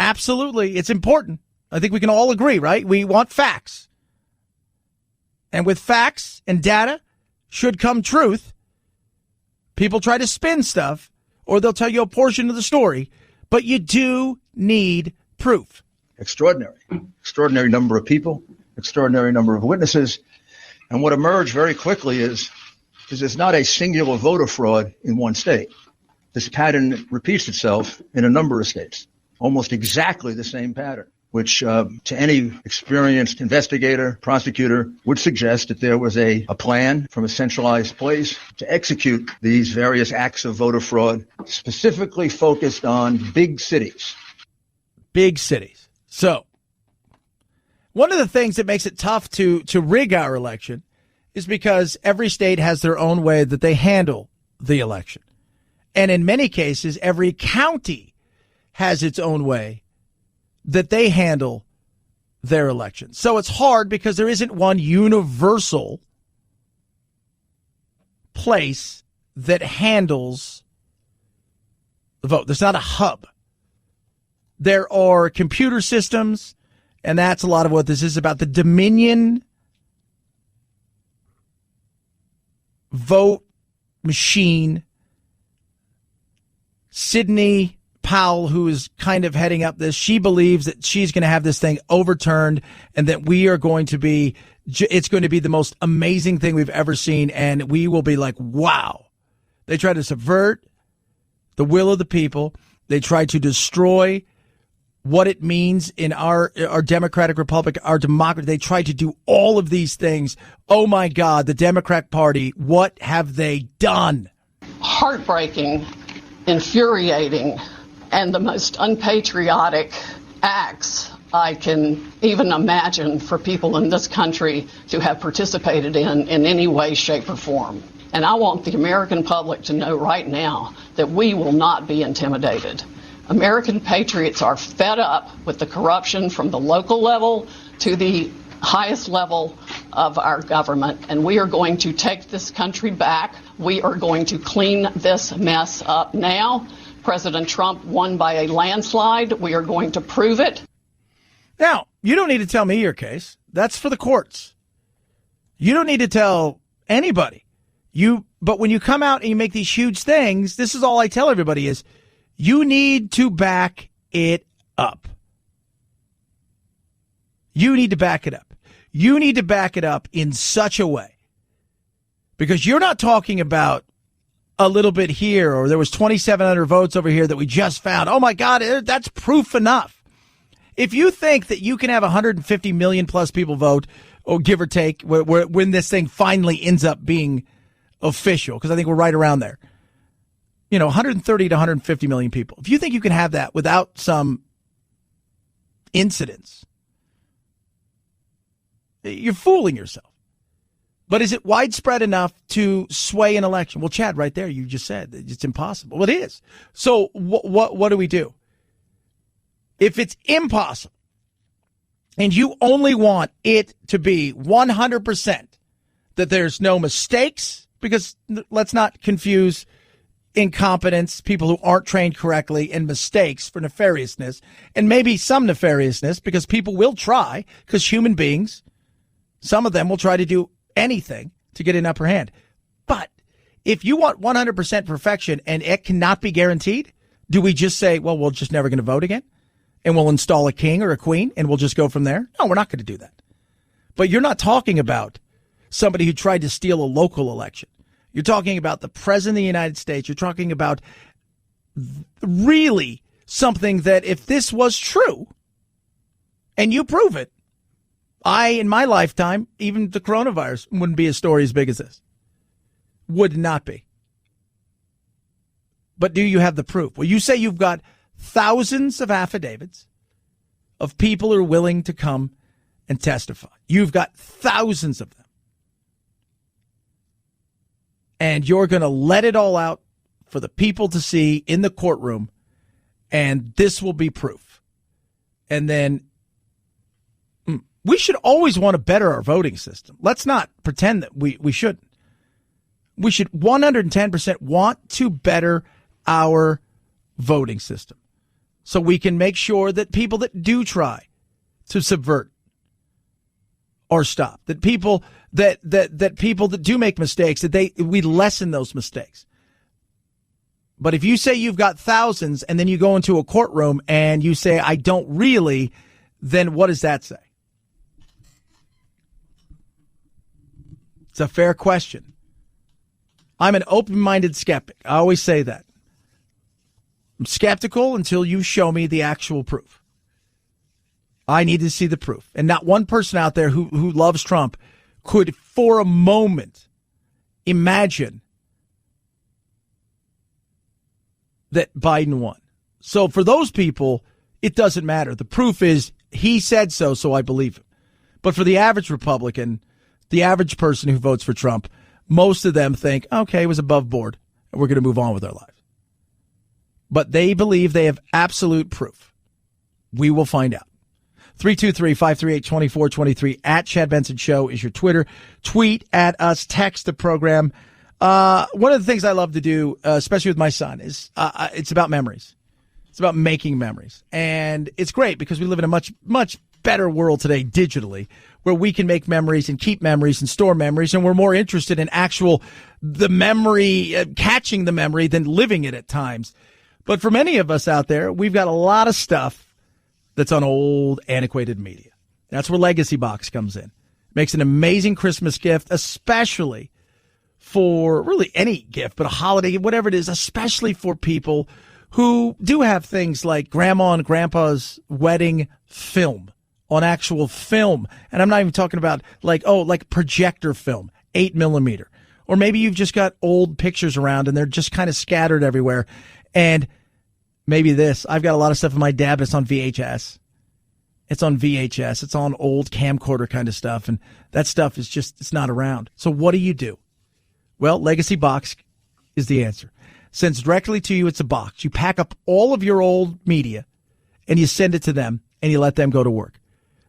Absolutely. It's important. I think we can all agree, right? We want facts. And with facts and data should come truth. People try to spin stuff or they'll tell you a portion of the story, but you do need proof. Extraordinary number of people, extraordinary number of witnesses. And what emerged very quickly is it's not a singular voter fraud in one state. This pattern repeats itself in a number of states, almost exactly the same pattern, which to any experienced investigator, prosecutor would suggest that there was a plan from a centralized place to execute these various acts of voter fraud, specifically focused on big cities. Big cities. So one of the things that makes it tough to rig our election is because every state has their own way that they handle the election. And in many cases, every county has its own way that they handle their elections. So it's hard because there isn't one universal place that handles the vote. There's not a hub. There are computer systems, and that's a lot of what this is about. The Dominion vote machine. Sidney Powell, who is kind of heading up this, she believes that she's going to have this thing overturned and that we are going to be, it's going to be the most amazing thing we've ever seen. And we will be like, wow. They try to subvert the will of the people. They try to destroy what it means in our democratic republic, our democracy. They try to do all of these things. Oh my God, the Democrat Party, what have they done? Heartbreaking, infuriating, and the most unpatriotic acts I can even imagine for people in this country to have participated in any way, shape, or form. And I want the American public to know right now that we will not be intimidated. American patriots are fed up with the corruption from the local level to the highest level of our government, and we are going to take this country back. We are going to clean this mess up now. President Trump won by a landslide. We are going to prove it. Now, you don't need to tell me your case. That's for the courts. You don't need to tell anybody. But when you come out and you make these huge things, this is all I tell everybody is you need to back it up. You need to back it up. You need to back it up in such a way. Because you're not talking about a little bit here, or there was 2,700 votes over here that we just found. Oh my God, that's proof enough. If you think that you can have 150 million plus people vote, or give or take, when this thing finally ends up being official, because I think we're right around there, 130 to 150 million people. If you think you can have that without some incidents, you're fooling yourself. But is it widespread enough to sway an election? Well, Chad, right there, you just said it's impossible. Well, it is. So what do we do? If it's impossible and you only want it to be 100% that there's no mistakes, because let's not confuse incompetence, people who aren't trained correctly, and mistakes for nefariousness, and maybe some nefariousness, because people will try, because human beings, some of them will try to do anything to get an upper hand. But if you want 100% perfection and it cannot be guaranteed, do we just say, well, we're just never going to vote again? And we'll install a king or a queen and we'll just go from there? No, we're not going to do that. But you're not talking about somebody who tried to steal a local election. You're talking about the president of the United States. You're talking about really something that if this was true and you prove it, in my lifetime, even the coronavirus wouldn't be a story as big as this. Would not be. But do you have the proof? Well, you say you've got thousands of affidavits of people who are willing to come and testify. You've got thousands of them. And you're going to let it all out for the people to see in the courtroom, and this will be proof. And then we should always want to better our voting system. Let's not pretend that we shouldn't. We should 110% want to better our voting system so we can make sure that people that do try to subvert or stop, that people that people that do make mistakes, that we lessen those mistakes. But if you say you've got thousands and then you go into a courtroom and you say, I don't really, then what does that say? It's a fair question. I'm an open-minded skeptic. I always say that. I'm skeptical until you show me the actual proof. I need to see the proof. And not one person out there who loves Trump could for a moment imagine that Biden won. So for those people, it doesn't matter. The proof is he said so, so I believe him. But for the average Republican, the average person who votes for Trump, most of them think, okay, it was above board, and we're going to move on with our lives. But they believe they have absolute proof. We will find out. 323-538-2423 at Chad Benson Show is your Twitter. Tweet at us, text the program. One of the things I love to do, especially with my son, is it's about memories. It's about making memories. And it's great because we live in a much, much better world today digitally, where we can make memories and keep memories and store memories, and we're more interested in the memory, catching the memory than living it at times. But for many of us out there, we've got a lot of stuff that's on old, antiquated media. That's where Legacy Box comes in. Makes an amazing Christmas gift, especially for really any gift, but a holiday, whatever it is, especially for people who do have things like grandma and grandpa's wedding film, on actual film. And I'm not even talking about like projector film, 8mm. Or maybe you've just got old pictures around and they're just kind of scattered everywhere. And maybe I've got a lot of stuff in my dad, but it's on VHS. It's on VHS. It's on old camcorder kind of stuff. And that stuff is it's not around. So what do? Well, Legacy Box is the answer. Sends directly to you. It's a box. You pack up all of your old media and you send it to them and you let them go to work.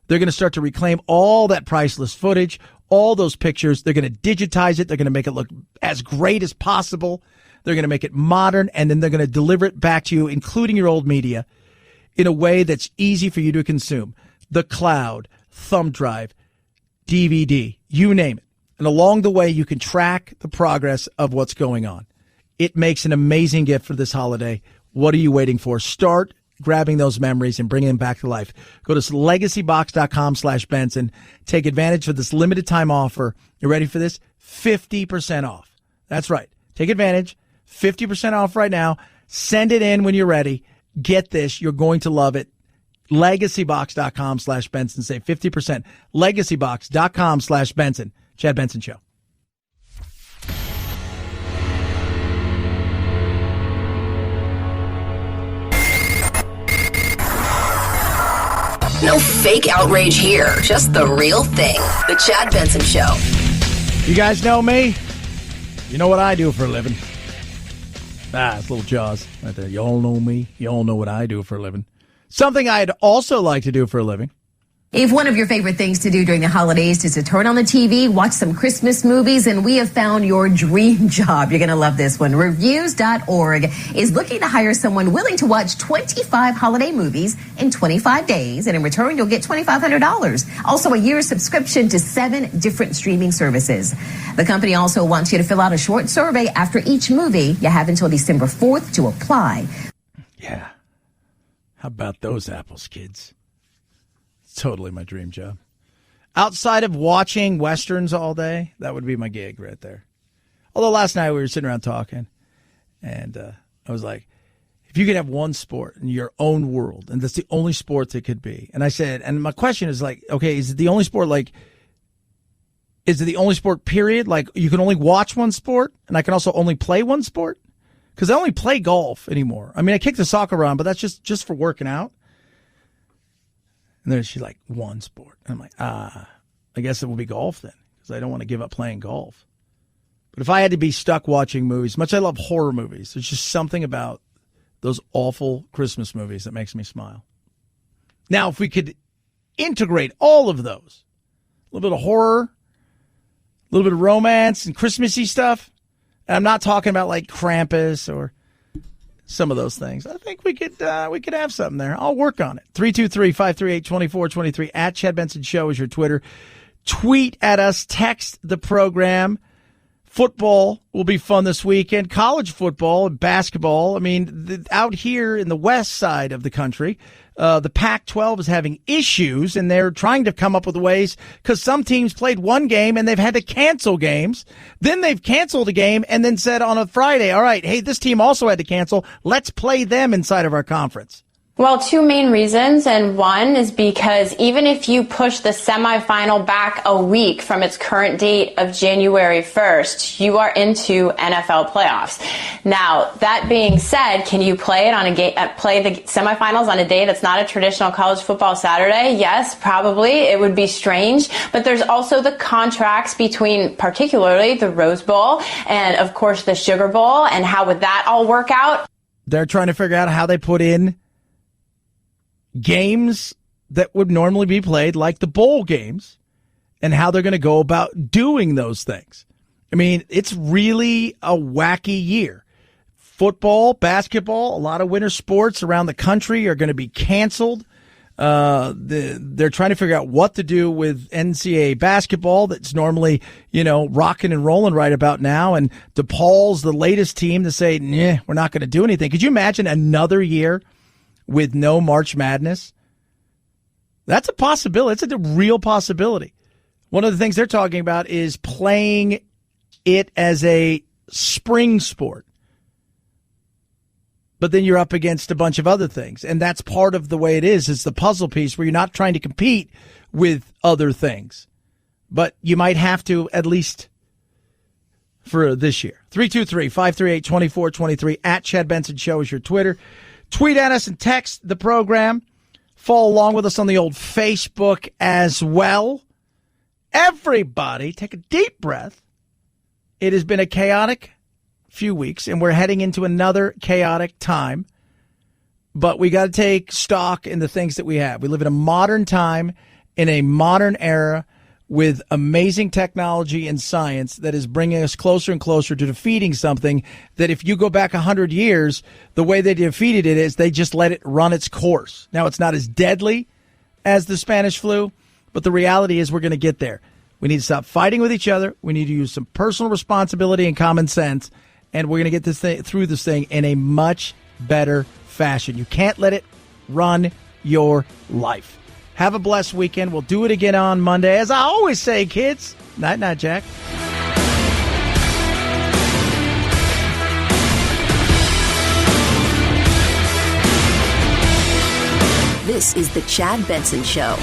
They're going to start to reclaim all that priceless footage, all those pictures. They're going to digitize it. They're going to make it look as great as possible. They're going to make it modern, and then they're going to deliver it back to you, including your old media, in a way that's easy for you to consume. The cloud, thumb drive, DVD, you name it. And along the way, you can track the progress of what's going on. It makes an amazing gift for this holiday. What are you waiting for? Start grabbing those memories and bringing them back to life. Go to legacybox.com/Benson. Take advantage of this limited time offer. You ready for this? 50% off. That's right. Take advantage. 50% off right now. Send it in when you're ready. Get this. You're going to love it. LegacyBox.com/Benson. Save 50%. LegacyBox.com/Benson. Chad Benson Show. No fake outrage here, just the real thing. The Chad Benson Show. You guys know me. You know what I do for a living. It's little Jaws right there. You all know me. You all know what I do for a living. Something I'd also like to do for a living. If one of your favorite things to do during the holidays is to turn on the TV, watch some Christmas movies, and we have found your dream job. You're going to love this one. Reviews.org is looking to hire someone willing to watch 25 holiday movies in 25 days, and in return, you'll get $2,500. Also, a year's subscription to 7 different streaming services. The company also wants you to fill out a short survey after each movie. You have until December 4th to apply. Yeah. How about those apples, kids? Totally my dream job. Outside of watching Westerns all day, that would be my gig right there. Although last night we were sitting around talking, and I was like, if you could have one sport in your own world, and that's the only sport it could be. And I said, and my question is like, okay, is it the only sport, like, is it the only sport, period? Like, you can only watch one sport, and I can also only play one sport? Because I only play golf anymore. I mean, I kick the soccer around, but that's just for working out. And then she's like, one sport. And I'm like, I guess it will be golf then, because I don't want to give up playing golf. But if I had to be stuck watching movies, much I love horror movies, there's just something about those awful Christmas movies that makes me smile. Now, if we could integrate all of those, a little bit of horror, a little bit of romance and Christmassy stuff, and I'm not talking about like Krampus or some of those things, I think we could have something there. I'll work on it. 323-538-2423 at Chad Benson Show is your Twitter. Tweet at us, text the program. Football will be fun this weekend. College football and basketball. I mean, out here in the west side of the country, the Pac-12 is having issues, and they're trying to come up with ways, because some teams played one game and they've had to cancel games. Then they've canceled a game and then said on a Friday, all right, hey, this team also had to cancel. Let's play them inside of our conference. Well, 2 main reasons, and one is because even if you push the semifinal back a week from its current date of January 1st, you are into NFL playoffs. Now, that being said, can you play it play the semifinals on a day that's not a traditional college football Saturday? Yes, probably. It would be strange, but there's also the contracts between particularly the Rose Bowl and, of course, the Sugar Bowl, and how would that all work out? They're trying to figure out how they put in games that would normally be played, like the bowl games, and how they're going to go about doing those things. I mean, it's really a wacky year. Football, basketball, a lot of winter sports around the country are going to be canceled. They're trying to figure out what to do with NCAA basketball that's normally, rocking and rolling right about now. And DePaul's the latest team to say, nah, we're not going to do anything. Could you imagine another year with no March Madness? That's a possibility. It's a real possibility. One of the things they're talking about is playing it as a spring sport. But then you're up against a bunch of other things. And that's part of the way it is. It's the puzzle piece where you're not trying to compete with other things. But you might have to, at least for this year. 323-538-2423 at Chad Benson Show is your Twitter. Tweet at us and text the program. Follow along with us on the old Facebook as well. Everybody, take a deep breath. It has been a chaotic few weeks, and we're heading into another chaotic time. But we got to take stock in the things that we have. We live in a modern time, in a modern era, with amazing technology and science that is bringing us closer and closer to defeating something that, if you go back 100 years, the way they defeated it is they just let it run its course. Now, it's not as deadly as the Spanish flu, but the reality is we're going to get there. We need to stop fighting with each other. We need to use some personal responsibility and common sense, and we're going to get this thing through this thing in a much better fashion. You can't let it run your life. Have a blessed weekend. We'll do it again on Monday. As I always say, kids, night-night, Jack. This is The Chad Benson Show.